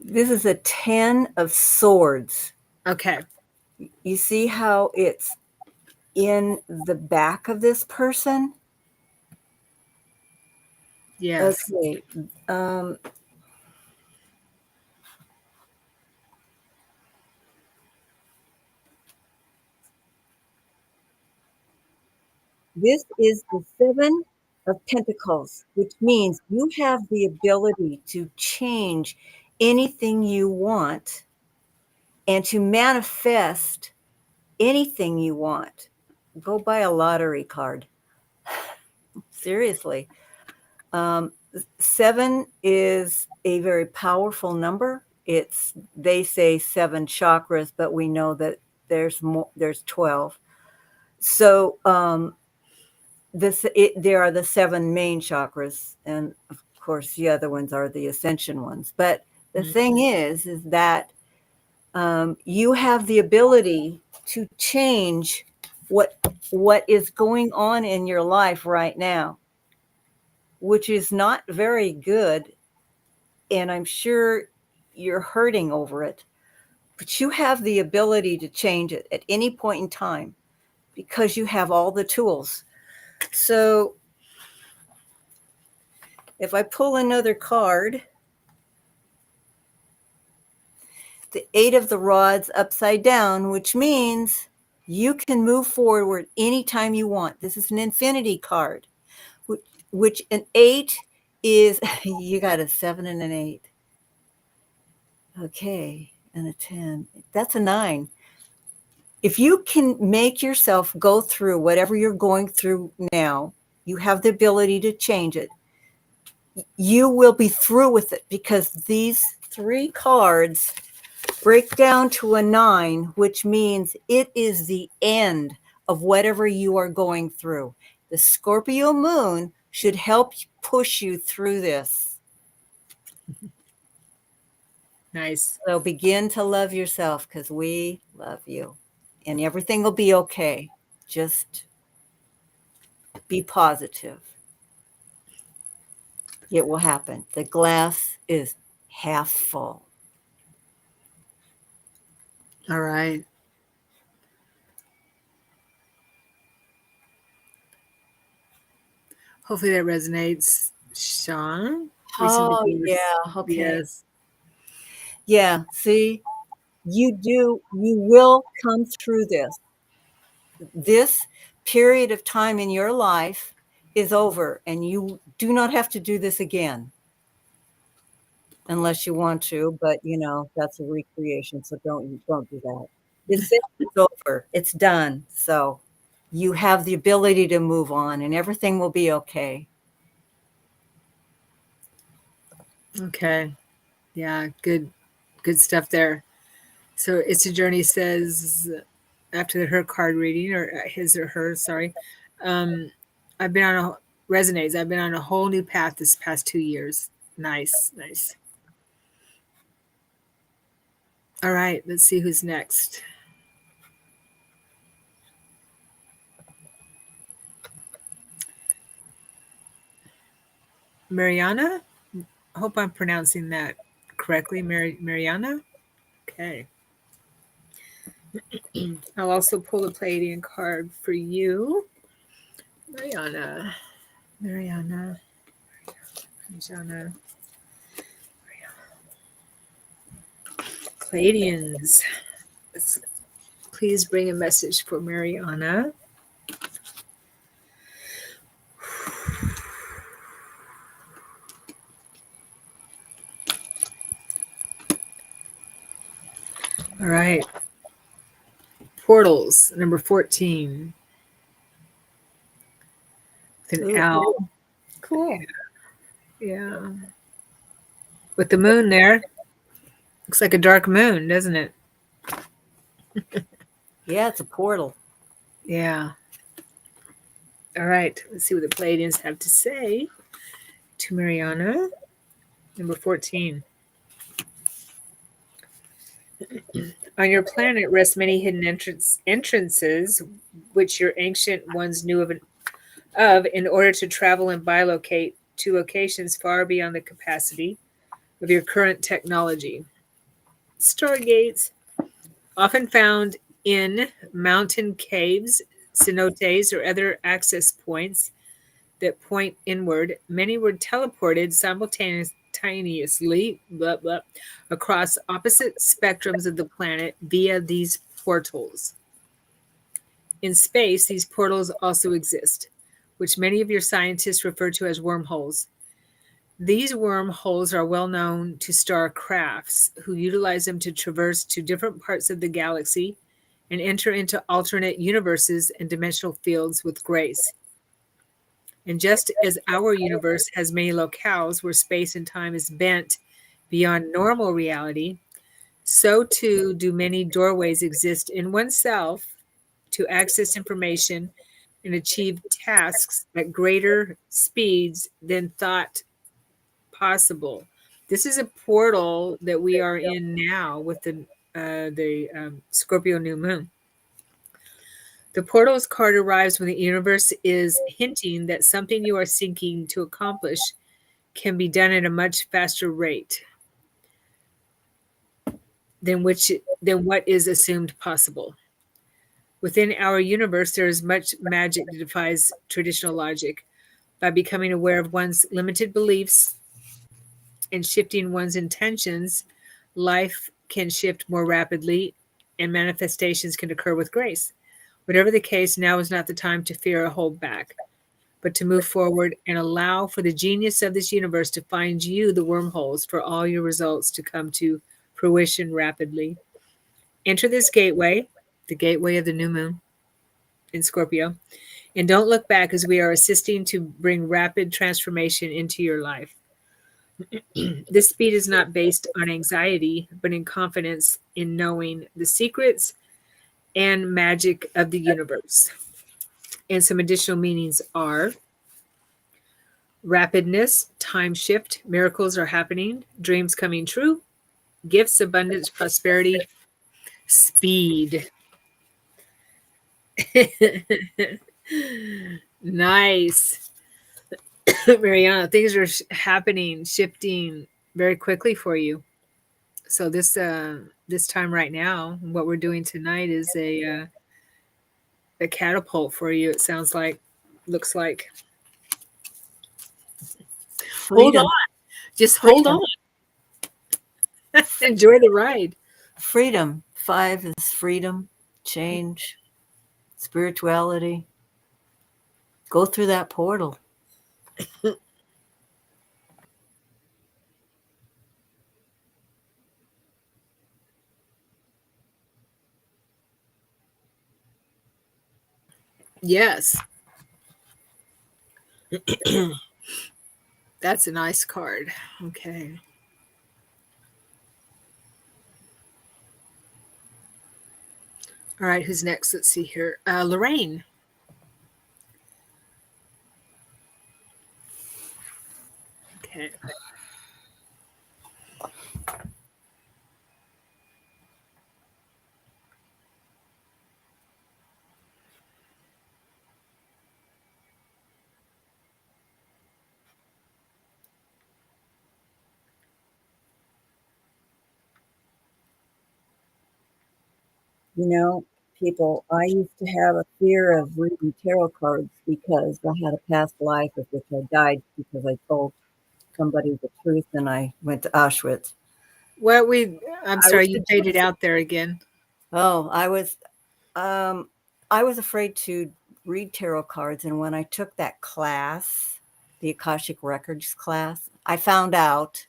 This is a 10 of swords. Okay. You see how it's in the back of this person? Yes. Okay. This is the 7 of Pentacles, which means you have the ability to change anything you want and to manifest anything you want. Go buy a lottery card. Seriously. 7 is a very powerful number. They say 7 chakras, but we know that there's more, there's 12. So there are the 7 main chakras, and of course the other ones are the ascension ones. But the thing is that you have the ability to change what is going on in your life right now, which is not very good, and I'm sure you're hurting over it, but you have the ability to change it at any point in time because you have all the tools. So if I pull another card, the 8 of the rods upside down, which means you can move forward anytime you want. This is an infinity card, which an 8 is, you got a 7 and an 8. Okay, and a 10. That's a 9. If you can make yourself go through whatever you're going through now, you have the ability to change it. You will be through with it because these 3 cards break down to a 9, which means it is the end of whatever you are going through. The Scorpio moon should help push you through this. Nice. So begin to love yourself because we love you and everything will be okay. Just be positive. It will happen. The glass is half full. All right. Hopefully that resonates, Sean. Oh, yeah. Okay. Yes. Yeah. See, you will come through this. This period of time in your life is over, and you do not have to do this again unless you want to, but that's a recreation, so don't do that. It's over. It's done. So you have the ability to move on and everything will be okay. Okay. Yeah, good stuff there. So It's a Journey says after her card reading, or his or her, sorry, I've been on a whole new path this past 2 years. Nice. All right, let's see who's next. Mariana? I hope I'm pronouncing that correctly. Mariana? Okay. I'll also pull a Pleiadian card for you. Mariana. Pleiadians. please bring a message for Mariana. All right. Portals, number 14. With an Ooh, owl. cool. Yeah. With the moon there. Looks like a dark moon, doesn't it? Yeah, it's a portal. Yeah. All right. Let's see what the Pleiadians have to say to Mariana. Number 14. On your planet rest many hidden entrances, which your ancient ones knew of in order to travel and bilocate to locations far beyond the capacity of your current technology. Stargates, often found in mountain caves, cenotes, or other access points that point inward, many were teleported simultaneously blah, blah, across opposite spectrums of the planet via these portals. In space, these portals also exist, which many of your scientists refer to as wormholes. These wormholes are well known to star crafts who utilize them to traverse to different parts of the galaxy and enter into alternate universes and dimensional fields with grace. And just as our universe has many locales where space and time is bent beyond normal reality, so too do many doorways exist in oneself to access information and achieve tasks at greater speeds than thought possible. This is a portal that we are in now with the Scorpio New Moon. The portal's card arrives when the universe is hinting that something you are seeking to accomplish can be done at a much faster rate than what is assumed possible. Within our universe, there is much magic that defies traditional logic. By becoming aware of one's limited beliefs and shifting one's intentions, life can shift more rapidly and manifestations can occur with grace. Whatever the case, now is not the time to fear or hold back, but to move forward and allow for the genius of this universe to find you the wormholes for all your results to come to fruition rapidly. Enter this gateway, the gateway of the new moon in Scorpio, and don't look back as we are assisting to bring rapid transformation into your life. This speed is not based on anxiety, but in confidence in knowing the secrets and magic of the universe. And some additional meanings are rapidness, time shift, miracles are happening, dreams coming true, gifts, abundance, prosperity, speed. Nice. Mariana, things are happening, shifting very quickly for you. So this time right now, what we're doing tonight is a catapult for you. It sounds like, looks like. Hold on, Freedom. just hold Freedom. on. Enjoy the ride. Freedom. 5 is freedom, change, spirituality. Go through that portal. Yes. That's a nice card. Okay. All right, who's next? Let's see here. Lorraine. Okay. You know, people, I used to have a fear of reading tarot cards because I had a past life of which I died because I told somebody the truth and I went to Auschwitz. Well, I'm I was sorry, you faded out there again. Oh, I was I was afraid to read tarot cards. And when I took that class, the Akashic Records class, I found out,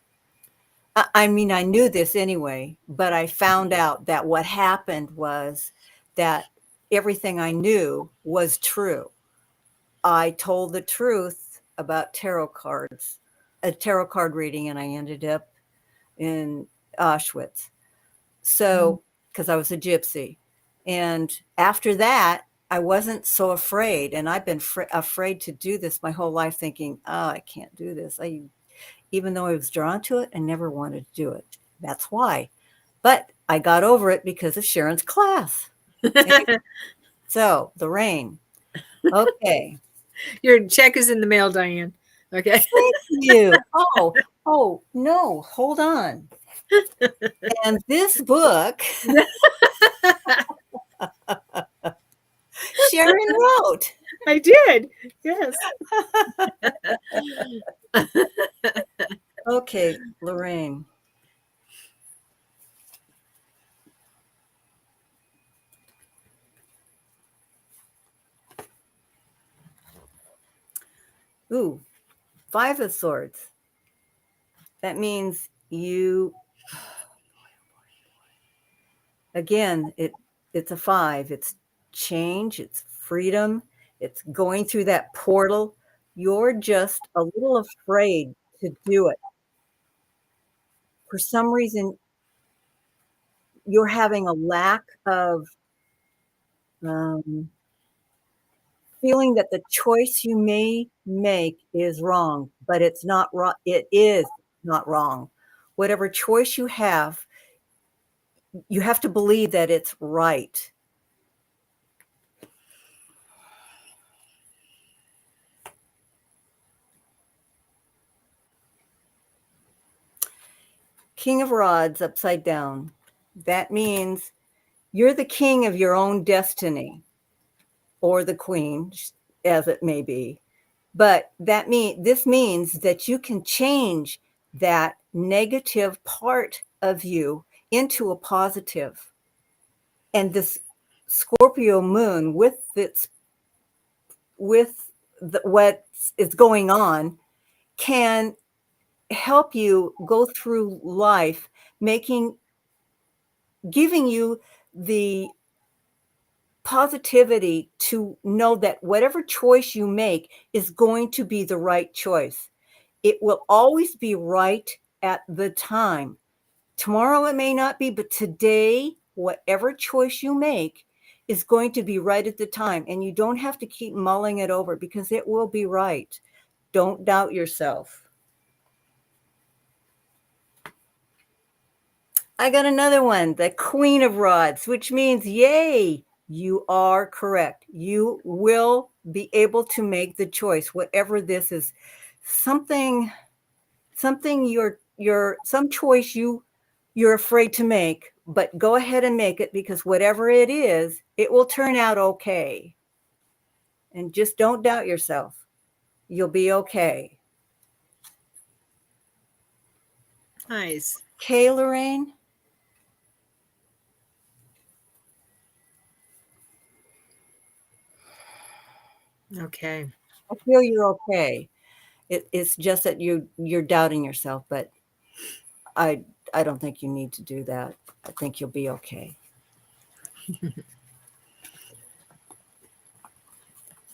I mean, I knew this anyway, but I found out that what happened was that everything I knew was true. I told the truth about tarot cards, a tarot card reading, and I ended up in Auschwitz. So, because I was a gypsy. And after that, I wasn't so afraid. And I've been afraid to do this my whole life, thinking, oh, I can't do this. Even though I was drawn to it, I never wanted to do it. That's why. But I got over it because of Sharon's class. So, Lorraine. Okay. Your check is in the mail, Diane. Okay. Thank you. Oh, no, hold on. And this book, Sharon wrote. I did. Yes. Okay, Lorraine. Ooh, 5 of Swords. That means you, again, it's a 5. It's change, it's freedom, it's going through that portal. You're just a little afraid to do it. For some reason, you're having a lack of feeling that the choice you may make is wrong, but it's not wrong. It is not wrong. Whatever choice you have to believe that it's right. King of Rods upside down. That means you're the king of your own destiny, or the queen, as it may be. But this means that you can change that negative part of you into a positive. And this Scorpio moon, with what is going on, can help you go through life, giving you the positivity to know that whatever choice you make is going to be the right choice. It will always be right at the time. Tomorrow it may not be, but today, whatever choice you make is going to be right at the time. And you don't have to keep mulling it over, because it will be right. Don't doubt yourself. I got another one, the Queen of Rods, which means, yay, you are correct. You will be able to make the choice, whatever this is. Something some choice you're afraid to make, but go ahead and make it, because whatever it is, it will turn out okay. And just don't doubt yourself. You'll be okay. Nice. Okay, Lorraine? Okay. I feel you're okay. It's just that you're doubting yourself, but I don't think you need to do that. I think you'll be okay.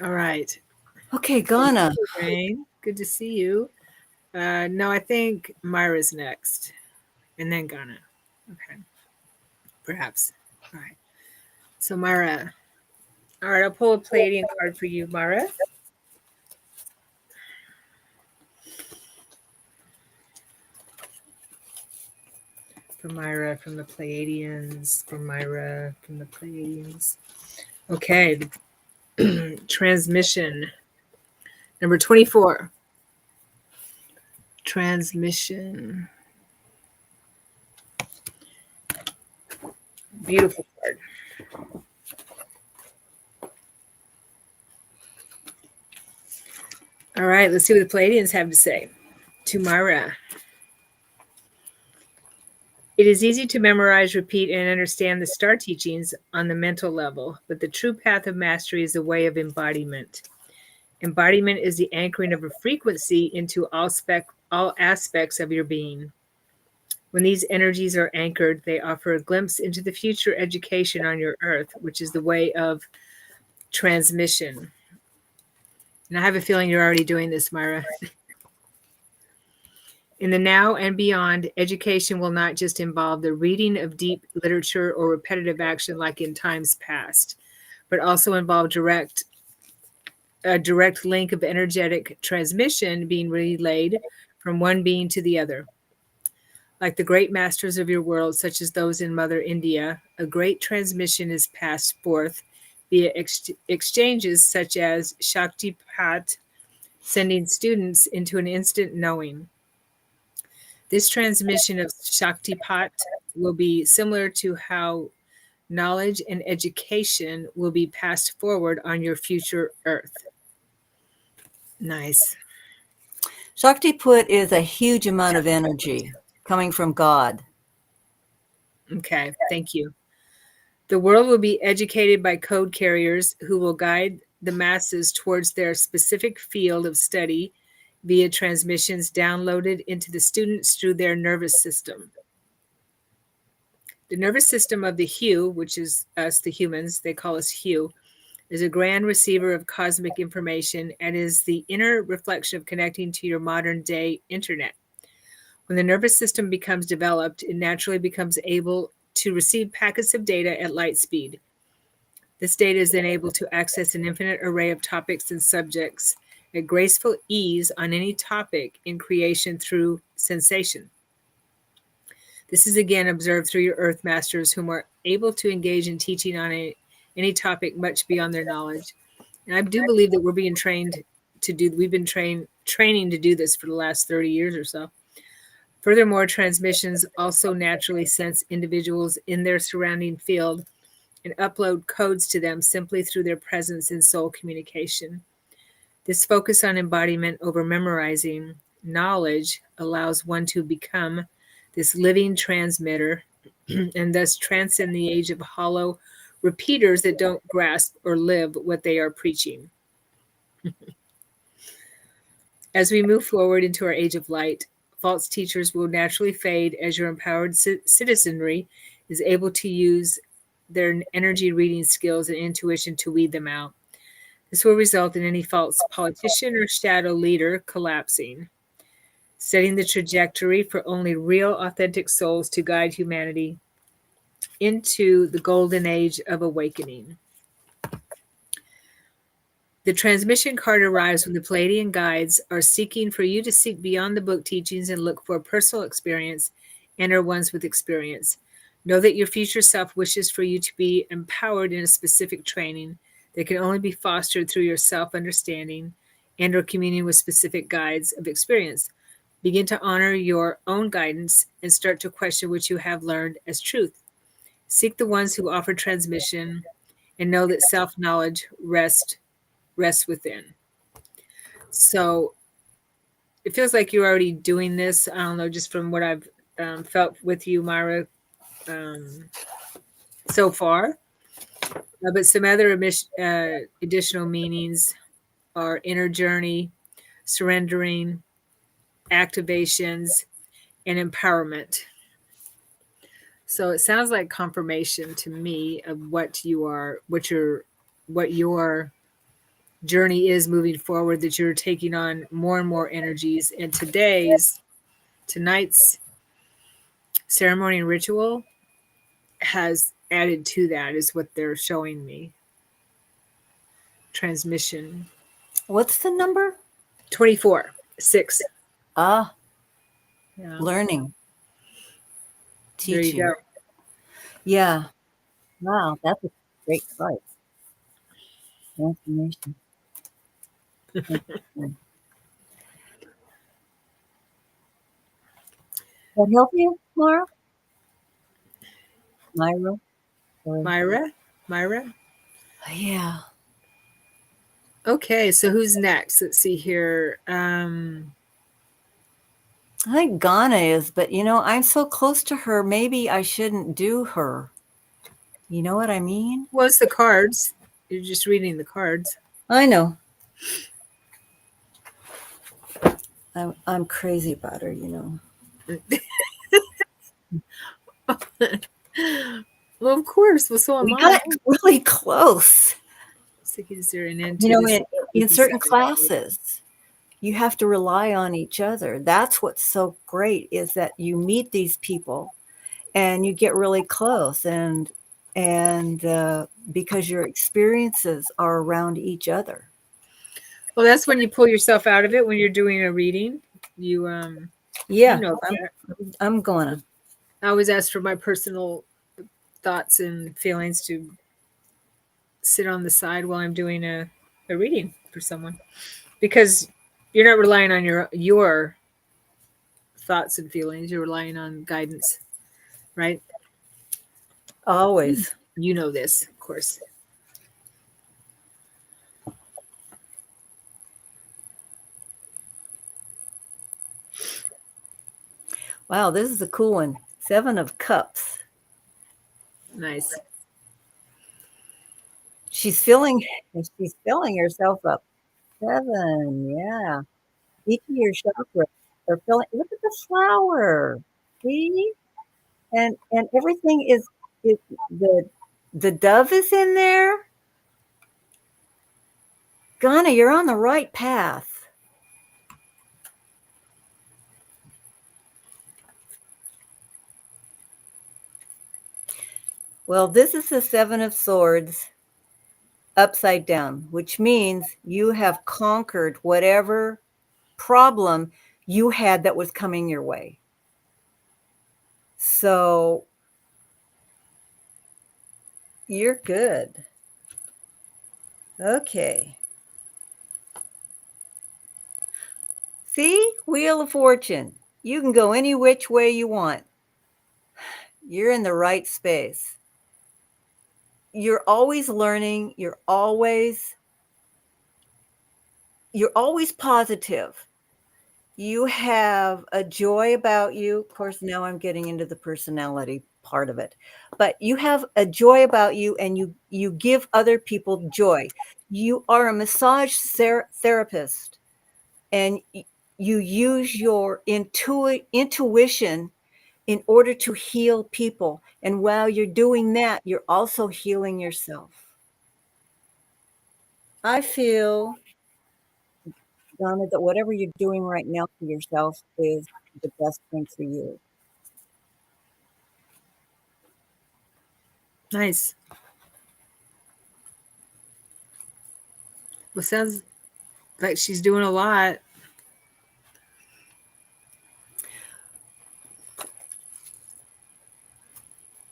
All right. Okay, Ghana. Rain, good to see you. No, I think Myra's next, and then Ghana. Okay. Perhaps. All right. So Myra. All right, I'll pull a Palladian card for you, Myra. For Myra from the Pleiadians. For Myra from the Pleiadians. Okay. Transmission. Number 24. Transmission. Beautiful card. All right, let's see what the Palladians have to say to Myra. It is easy to memorize, repeat, and understand the star teachings on the mental level, but the true path of mastery is a way of embodiment. Embodiment is the anchoring of a frequency into all aspects of your being. When these energies are anchored, they offer a glimpse into the future education on your earth, which is the way of transmission. And I have a feeling you're already doing this, Myra. In the now and beyond, education will not just involve the reading of deep literature or repetitive action like in times past, but also involve a direct link of energetic transmission being relayed from one being to the other. Like the great masters of your world, such as those in Mother India, a great transmission is passed forth via exchanges such as Shaktipat, sending students into an instant knowing. This transmission of Shaktipat will be similar to how knowledge and education will be passed forward on your future earth. Nice. Shaktiput is a huge amount of energy coming from God. Okay, thank you. The world will be educated by code carriers who will guide the masses towards their specific field of study via transmissions downloaded into the students through their nervous system. The nervous system of the Hue, which is us, the humans, they call us Hue, is a grand receiver of cosmic information and is the inner reflection of connecting to your modern day internet. When the nervous system becomes developed, it naturally becomes able to receive packets of data at light speed. This data is then able to access an infinite array of topics and subjects at graceful ease on any topic in creation through sensation. This is again observed through your earth masters, whom are able to engage in teaching on any topic much beyond their knowledge. And I do believe that we're being trained to do, we've been training to do this for the last 30 years or so. Furthermore, transmissions also naturally sense individuals in their surrounding field and upload codes to them simply through their presence in soul communication. This focus on embodiment over memorizing knowledge allows one to become this living transmitter and thus transcend the age of hollow repeaters that don't grasp or live what they are preaching. As we move forward into our age of light, false teachers will naturally fade as your empowered citizenry is able to use their energy reading skills and intuition to weed them out. This will result in any false politician or shadow leader collapsing, setting the trajectory for only real, authentic souls to guide humanity into the golden age of awakening. The transmission card arrives when the Pleiadian guides are seeking for you to seek beyond the book teachings and look for personal experience and are ones with experience. Know that your future self wishes for you to be empowered in a specific training that can only be fostered through your self-understanding and or communion with specific guides of experience. Begin to honor your own guidance and start to question what you have learned as truth. Seek the ones who offer transmission and know that self-knowledge rests within. So it feels like you're already doing this. I don't know, just from what I've felt with you, Myra, so far. But some other additional meanings are inner journey, surrendering, activations, and empowerment. So it sounds like confirmation to me of what your journey is moving forward, that you're taking on more and more energies. And tonight's ceremony and ritual has added to that, is what they're showing me. Transmission. What's the number? 24, 6. Ah, Yeah. learning. There you Teaching. go. Yeah. Wow, that's a great card. Transformation. That help you, Laura? Myra? Sorry. Myra. Yeah. Okay, so who's next? Let's see here. I think Ghana is, but I'm so close to her. Maybe I shouldn't do her. You know what I mean? Well, it's the cards. You're just reading the cards. I know. I'm crazy about her, Well, of course. Well, so am We I. got really close. So is there an end to this? In certain classes, you have to rely on each other. That's what's so great, is that you meet these people and you get really close, and because your experiences are around each other. Well, that's when you pull yourself out of it when you're doing a reading. You Yeah, you know, I'm gonna. I always ask for my personal thoughts and feelings to sit on the side while I'm doing a reading for someone, because you're not relying on your thoughts and feelings. You're relying on guidance, right? Always. You know this, of course. Wow, this is a cool one. 7 of Cups. Nice. She's filling herself up. 7, yeah. Each of your chakras are filling. Look at the flower. See? And everything is the dove is in there. Ghana, you're on the right path. Well, this is the 7 of Swords upside down, which means you have conquered whatever problem you had that was coming your way. So you're good. Okay. See? Wheel of Fortune. You can go any which way you want. You're in the right space. You're always learning. You're always positive. You have a joy about you. Of course, now I'm getting into the personality part of it. But you have a joy about you, and you give other people joy. You are a massage therapist, and you use your intuition in order to heal people. And while you're doing that, you're also healing yourself. I feel, Donna, that whatever you're doing right now for yourself is the best thing for you. Nice. Well, sounds like she's doing a lot.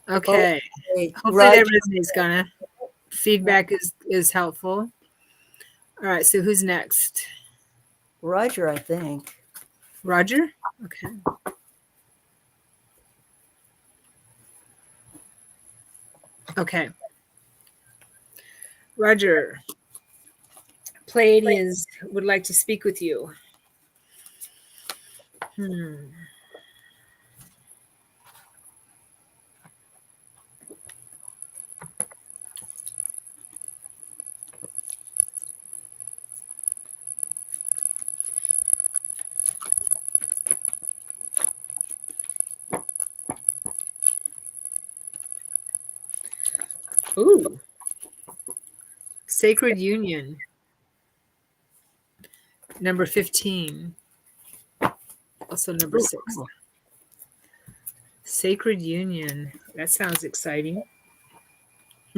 Okay. Okay, Hopefully that Roger. resonates, Ghana. Feedback is helpful. All right. So who's next? Roger, I think. Roger? Okay. Okay. Roger, Pleiadians would like to speak with you. Ooh. Sacred Union. Number 15. Also number 6. Sacred Union. That sounds exciting.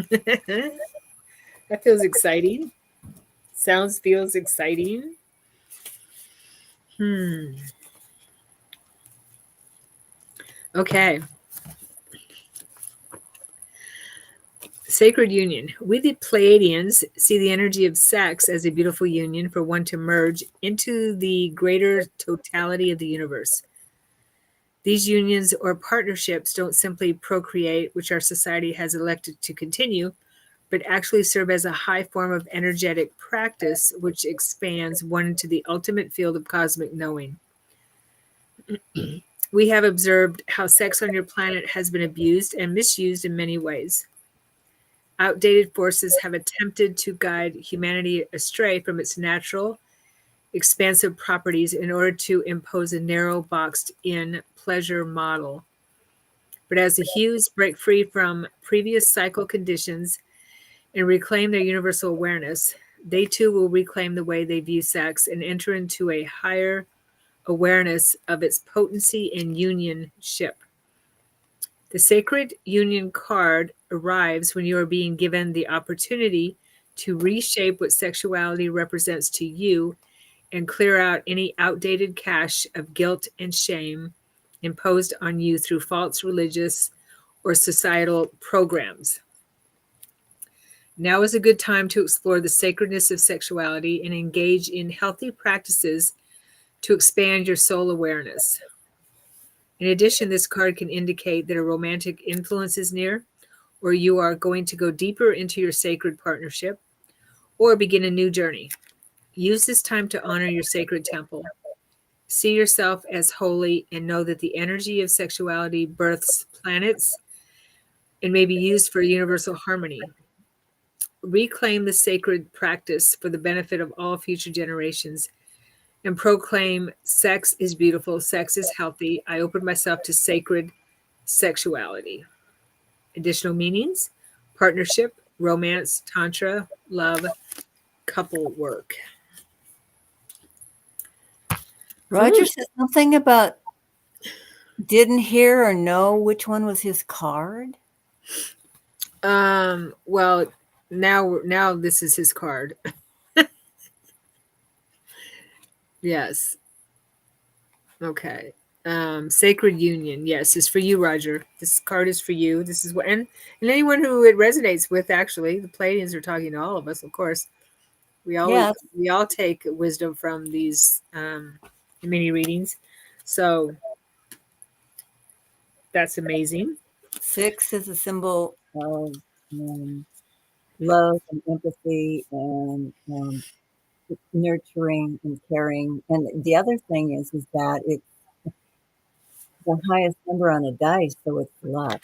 That feels exciting. Feels exciting. Okay. Sacred Union. We, the Pleiadians, see the energy of sex as a beautiful union for one to merge into the greater totality of the universe. These unions or partnerships don't simply procreate, which our society has elected to continue, but actually serve as a high form of energetic practice, which expands one into the ultimate field of cosmic knowing. We have observed how sex on your planet has been abused and misused in many ways. Outdated forces have attempted to guide humanity astray from its natural, expansive properties in order to impose a narrow, boxed in pleasure model. But as the hues break free from previous cycle conditions and reclaim their universal awareness, they too will reclaim the way they view sex and enter into a higher awareness of its potency and unionship. The Sacred Union card arrives when you are being given the opportunity to reshape what sexuality represents to you and clear out any outdated cache of guilt and shame imposed on you through false religious or societal programs. Now is a good time to explore the sacredness of sexuality and engage in healthy practices to expand your soul awareness. In addition, this card can indicate that a romantic influence is near, or you are going to go deeper into your sacred partnership, or begin a new journey. Use this time to honor your sacred temple. See yourself as holy and know that the energy of sexuality births planets and may be used for universal harmony. Reclaim the sacred practice for the benefit of all future generations and proclaim sex is beautiful, sex is healthy. I open myself to sacred sexuality. Additional meanings: partnership, romance, tantra, love, couple work. Roger said something about didn't hear or know which one was his card. Well, now this is his card. Yes. Okay. Sacred Union. Yes, it's for you, Roger. This card is for you. This is what, and anyone who it resonates with. Actually, the Pleiadians are talking to all of us, of course. We all take wisdom from these mini readings, so that's amazing. 6 is a symbol of love and empathy and nurturing and caring. And the other thing is that it's the highest number on a dice, so it's luck.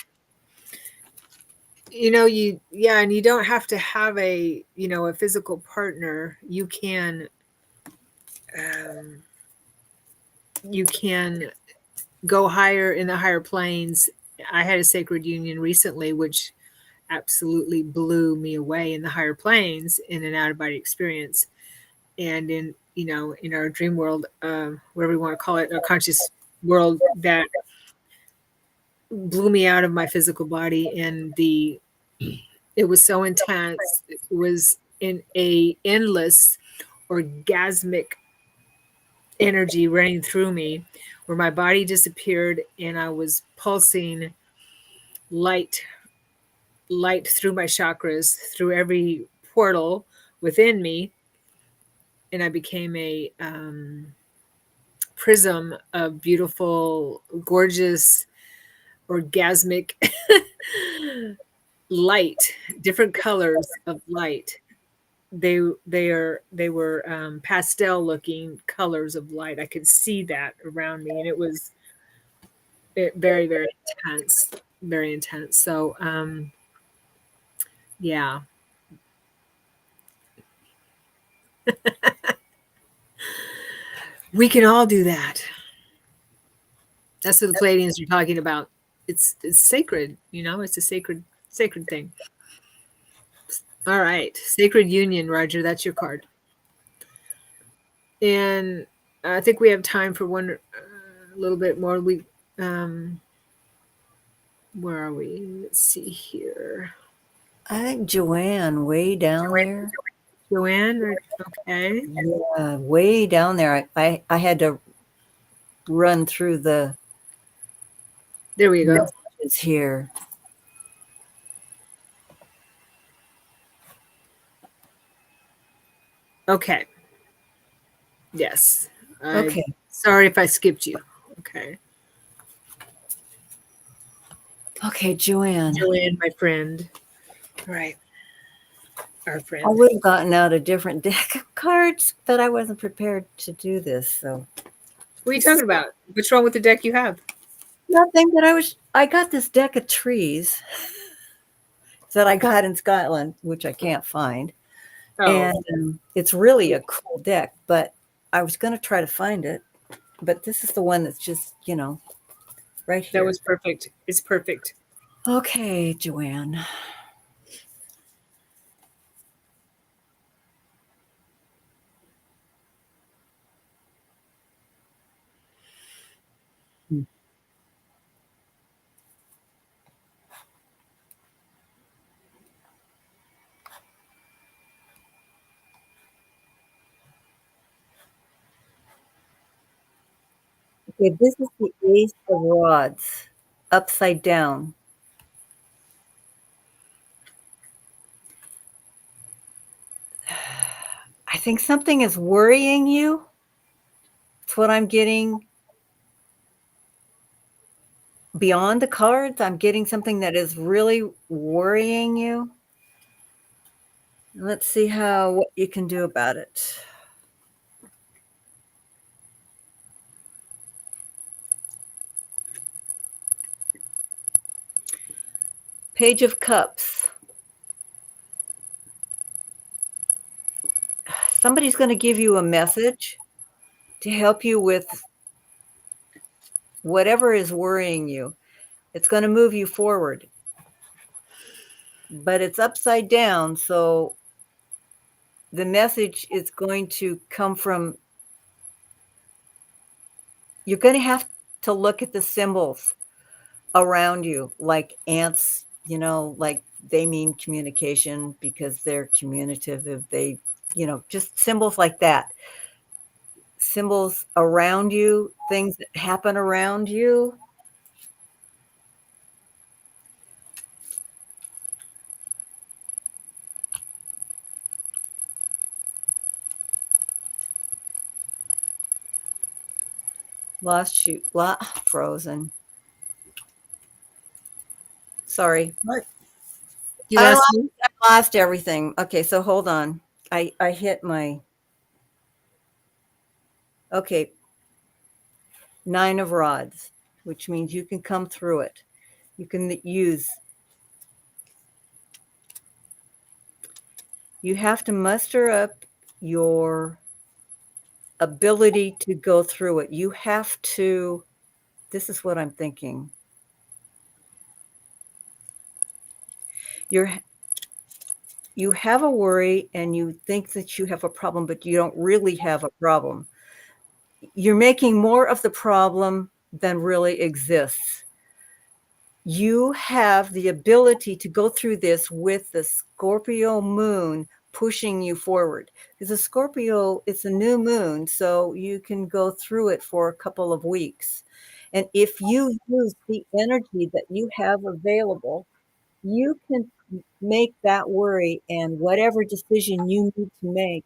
And you don't have to have a physical partner. You can go higher in the higher planes. I had a sacred union recently, which absolutely blew me away in the higher planes in an out of body experience. And in our dream world, whatever you want to call it, our conscious world, that blew me out of my physical body. And it was so intense. It was in a endless orgasmic energy running through me, where my body disappeared and I was pulsing light through my chakras, through every portal within me, and I became a prism of beautiful, gorgeous, orgasmic light, different colors of light. They were pastel looking colors of light. I could see that around me, and it was very, very intense, very intense. So yeah. We can all do that. That's what the Pleiadians are talking about. It's sacred, it's a sacred thing. All right. Sacred Union, Roger, that's your card. And I think we have time for one a little bit more. Where are we? Let's see here. I think Joanne way down there. Joanne, okay. Yeah, way down there. I had to run through the There we go. messages here. Okay. Yes. Okay. Sorry if I skipped you. Okay. Okay, Joanne. Joanne, my friend. Right. Our friend. I would have gotten out a different deck of cards, but I wasn't prepared to do this. So What are you talking about? What's wrong with the deck you have? Nothing, but I got this deck of trees that I got in Scotland, which I can't find. Oh, And it's really a cool deck, but I was going to try to find it. But this is the one that's just, right here. that was perfect. It's perfect. Okay, Joanne. Okay, this is the Ace of Rods, upside down. I think something is worrying you. That's what I'm getting. Beyond the cards, I'm getting something that is really worrying you. Let's see what you can do about it. Page of Cups. Somebody's going to give you a message to help you with whatever is worrying you. It's going to move you forward. But it's upside down, so the message is going to come from, you're going to have to look at the symbols around you, like ants, like they mean communication because they're communicative. They, just symbols like that. Symbols around you, things that happen around you. Frozen. Sorry. What? I lost everything. Okay, so hold on. I hit my, okay, 9 of Rods, which means you can come through it. You can you have to muster up your ability to go through it. You have to, this is what I'm thinking. You have a worry and you think that you have a problem, but you don't really have a problem. You're making more of the problem than really exists. You have the ability to go through this with the Scorpio moon pushing you forward. Because a Scorpio, it's a new moon, so you can go through it for a couple of weeks. And if you use the energy that you have available, you can make that worry, and whatever decision you need to make,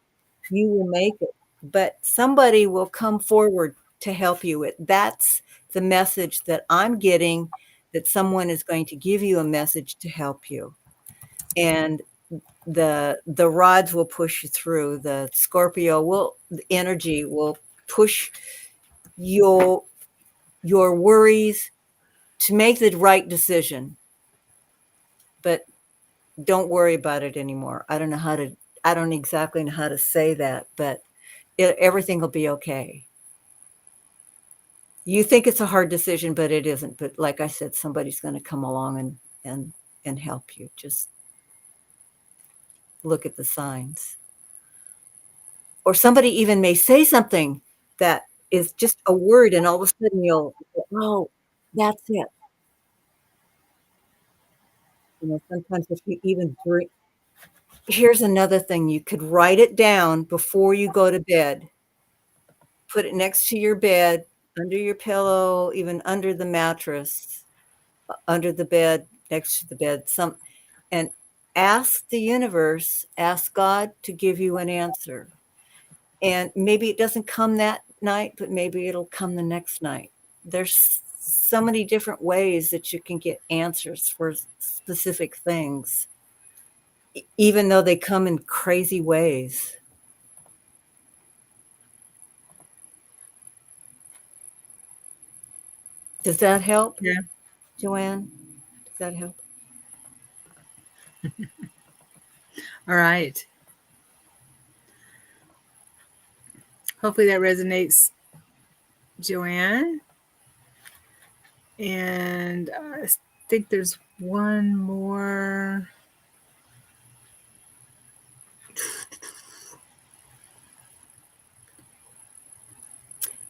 you will make it. But somebody will come forward to help you. That's the message that I'm getting, that someone is going to give you a message to help you. And the rods will push you through. The Scorpio the energy will push your worries to make the right decision. But don't worry about it anymore. I don't exactly know how to say that, but everything will be okay. You think it's a hard decision, but it isn't. But like I said, somebody's going to come along and help you. Just look at the signs. Or somebody even may say something that is just a word, and all of a sudden you'll go, oh, that's it. Sometimes if you even drink, here's another thing. You could write it down before you go to bed. Put it next to your bed, under your pillow, even under the mattress, under the bed, next to the bed, and ask the universe, ask God to give you an answer. And maybe it doesn't come that night, but maybe it'll come the next night. There's so many different ways that you can get answers for specific things, even though they come in crazy ways. Does that help? Yeah. Joanne? Does that help? All right. Hopefully that resonates, Joanne. And I think there's one more.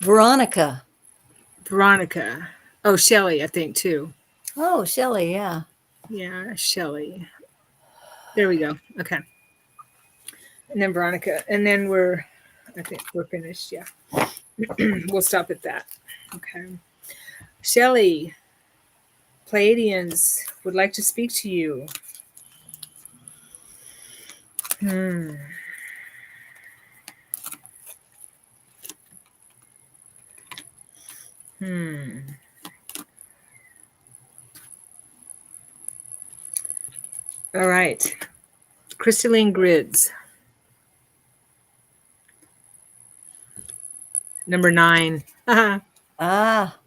Veronica. Oh, Shelly, I think too. Oh, Shelley, yeah. Yeah, Shelly. There we go. Okay. And then Veronica. And then I think we're finished. Yeah. We'll stop at that. Okay. Shelly, Pleiadians would like to speak to you. Hmm. All right. Crystalline grids. Number 9. Ah.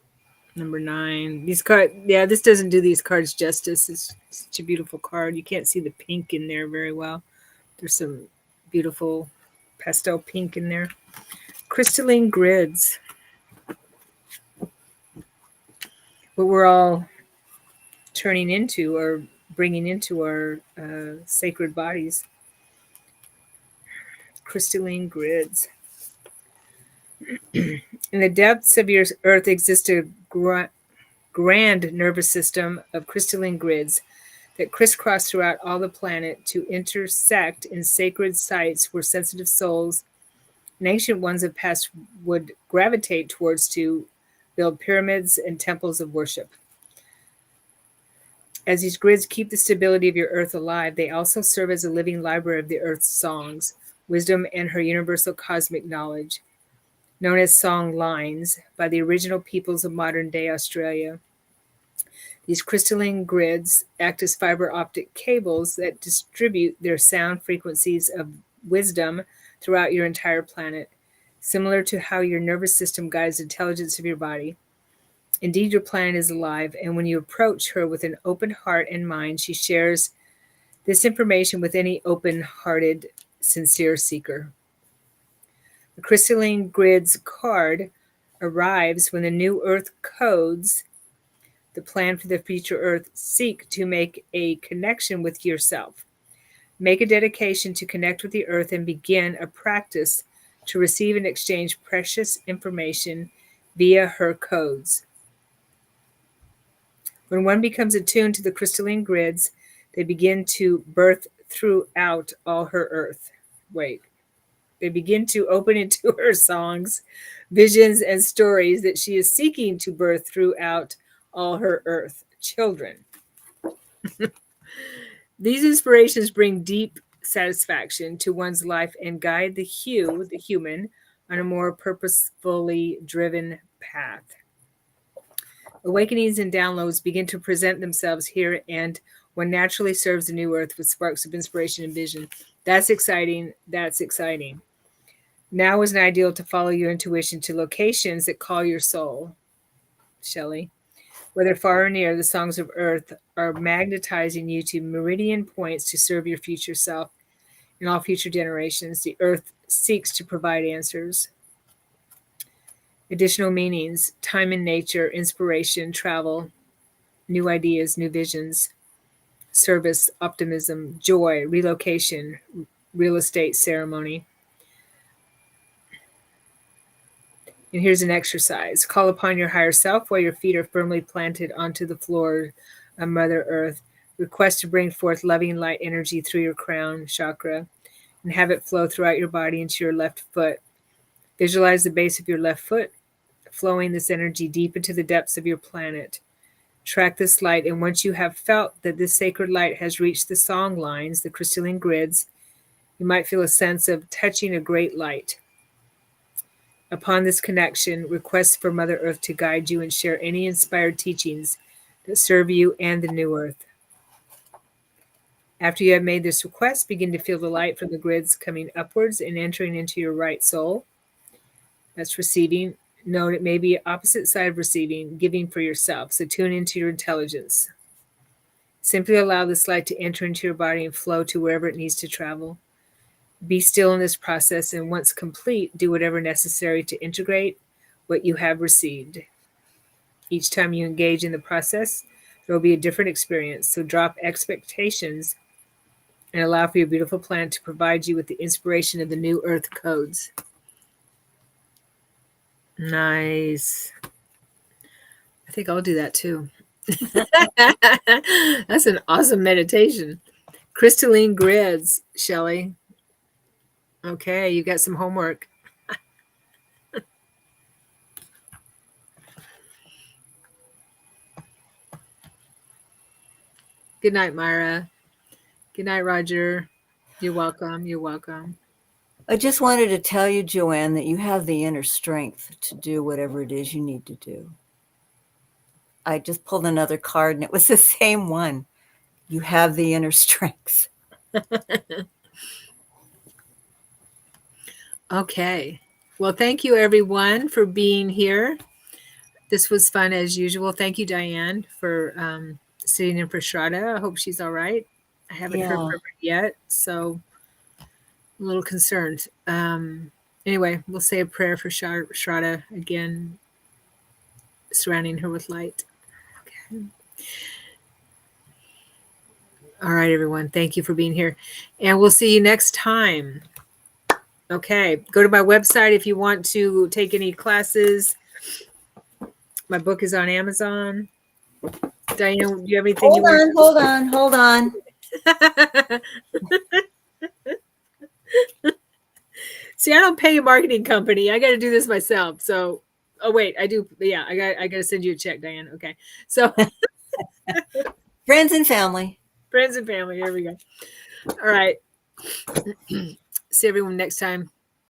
Number 9. These cards, yeah, this doesn't do these cards justice. It's such a beautiful card. You can't see the pink in there very well. There's some beautiful pastel pink in there. Crystalline grids. What we're all turning into or bringing into our sacred bodies. Crystalline grids. In the depths of your earth exists a grand nervous system of crystalline grids that crisscross throughout all the planet to intersect in sacred sites where sensitive souls and ancient ones of past would gravitate towards to build pyramids and temples of worship. As these grids keep the stability of your earth alive, they also serve as a living library of the earth's songs, wisdom, and her universal cosmic knowledge, known as song lines by the original peoples of modern-day Australia. These crystalline grids act as fiber optic cables that distribute their sound frequencies of wisdom throughout your entire planet, similar to how your nervous system guides the intelligence of your body. Indeed, your planet is alive, and when you approach her with an open heart and mind, she shares this information with any open-hearted, sincere seeker. The crystalline grids card arrives when the new earth codes, the plan for the future earth, seek to make a connection with yourself. Make a dedication to connect with the earth and begin a practice to receive and exchange precious information via her codes. When one becomes attuned to the crystalline grids, they begin to birth throughout all her earth. They begin to open into her songs, visions, and stories that she is seeking to birth throughout all her earth children. These inspirations bring deep satisfaction to one's life and guide the human, on a more purposefully driven path. Awakenings and downloads begin to present themselves here, and one naturally serves the new earth with sparks of inspiration and vision. That's exciting. That's exciting. Now is an ideal to follow your intuition to locations that call your soul, Shelley. Whether far or near, the songs of earth are magnetizing you to meridian points to serve your future self and all future generations. The earth seeks to provide answers. Additional meanings: time in nature, inspiration, travel, new ideas, new visions, service, optimism, joy, relocation, real estate, ceremony. And here's an exercise. Call upon your higher self while your feet are firmly planted onto the floor of Mother Earth. Request to bring forth loving light energy through your crown chakra and have it flow throughout your body into your left foot. Visualize the base of your left foot, flowing this energy deep into the depths of your planet. Track this light, and once you have felt that this sacred light has reached the song lines, the crystalline grids, you might feel a sense of touching a great light. Upon this connection, request for Mother Earth to guide you and share any inspired teachings that serve you and the new earth. After you have made this request, begin to feel the light from the grids coming upwards and entering into your right soul. That's receiving. Note it may be opposite side of receiving, giving for yourself. So tune into your intelligence. Simply allow this light to enter into your body and flow to wherever it needs to travel. Be still in this process, and once complete, do whatever necessary to integrate what you have received. Each time you engage in the process, there will be a different experience. So drop expectations and allow for your beautiful plan to provide you with the inspiration of the new earth codes. Nice. I think I'll do that too. That's an awesome meditation. Crystalline grids, Shelley. Okay, you got some homework. Good night, Myra. Good night, Roger. You're welcome. You're welcome. I just wanted to tell you, Joanne, that you have the inner strength to do whatever it is you need to do. I just pulled another card and it was the same one. You have the inner strength. Okay. Well, thank you, everyone, for being here. This was fun as usual. Thank you, Diane, for sitting in for Shraddha. I hope she's all right. I haven't heard from her yet, so I'm a little concerned. Anyway, we'll say a prayer for Shraddha again, surrounding her with light. Okay. All right, everyone. Thank you for being here. And we'll see you next time. Okay. Go to my website if you want to take any classes. My book is on Amazon. Diane, do you have anything Hold on. See, I don't pay a marketing company. I got to do this myself. So, oh wait, I do. Yeah, I got to send you a check, Diane. Okay. So, Friends and family. Friends and family. Here we go. All right. See everyone next time.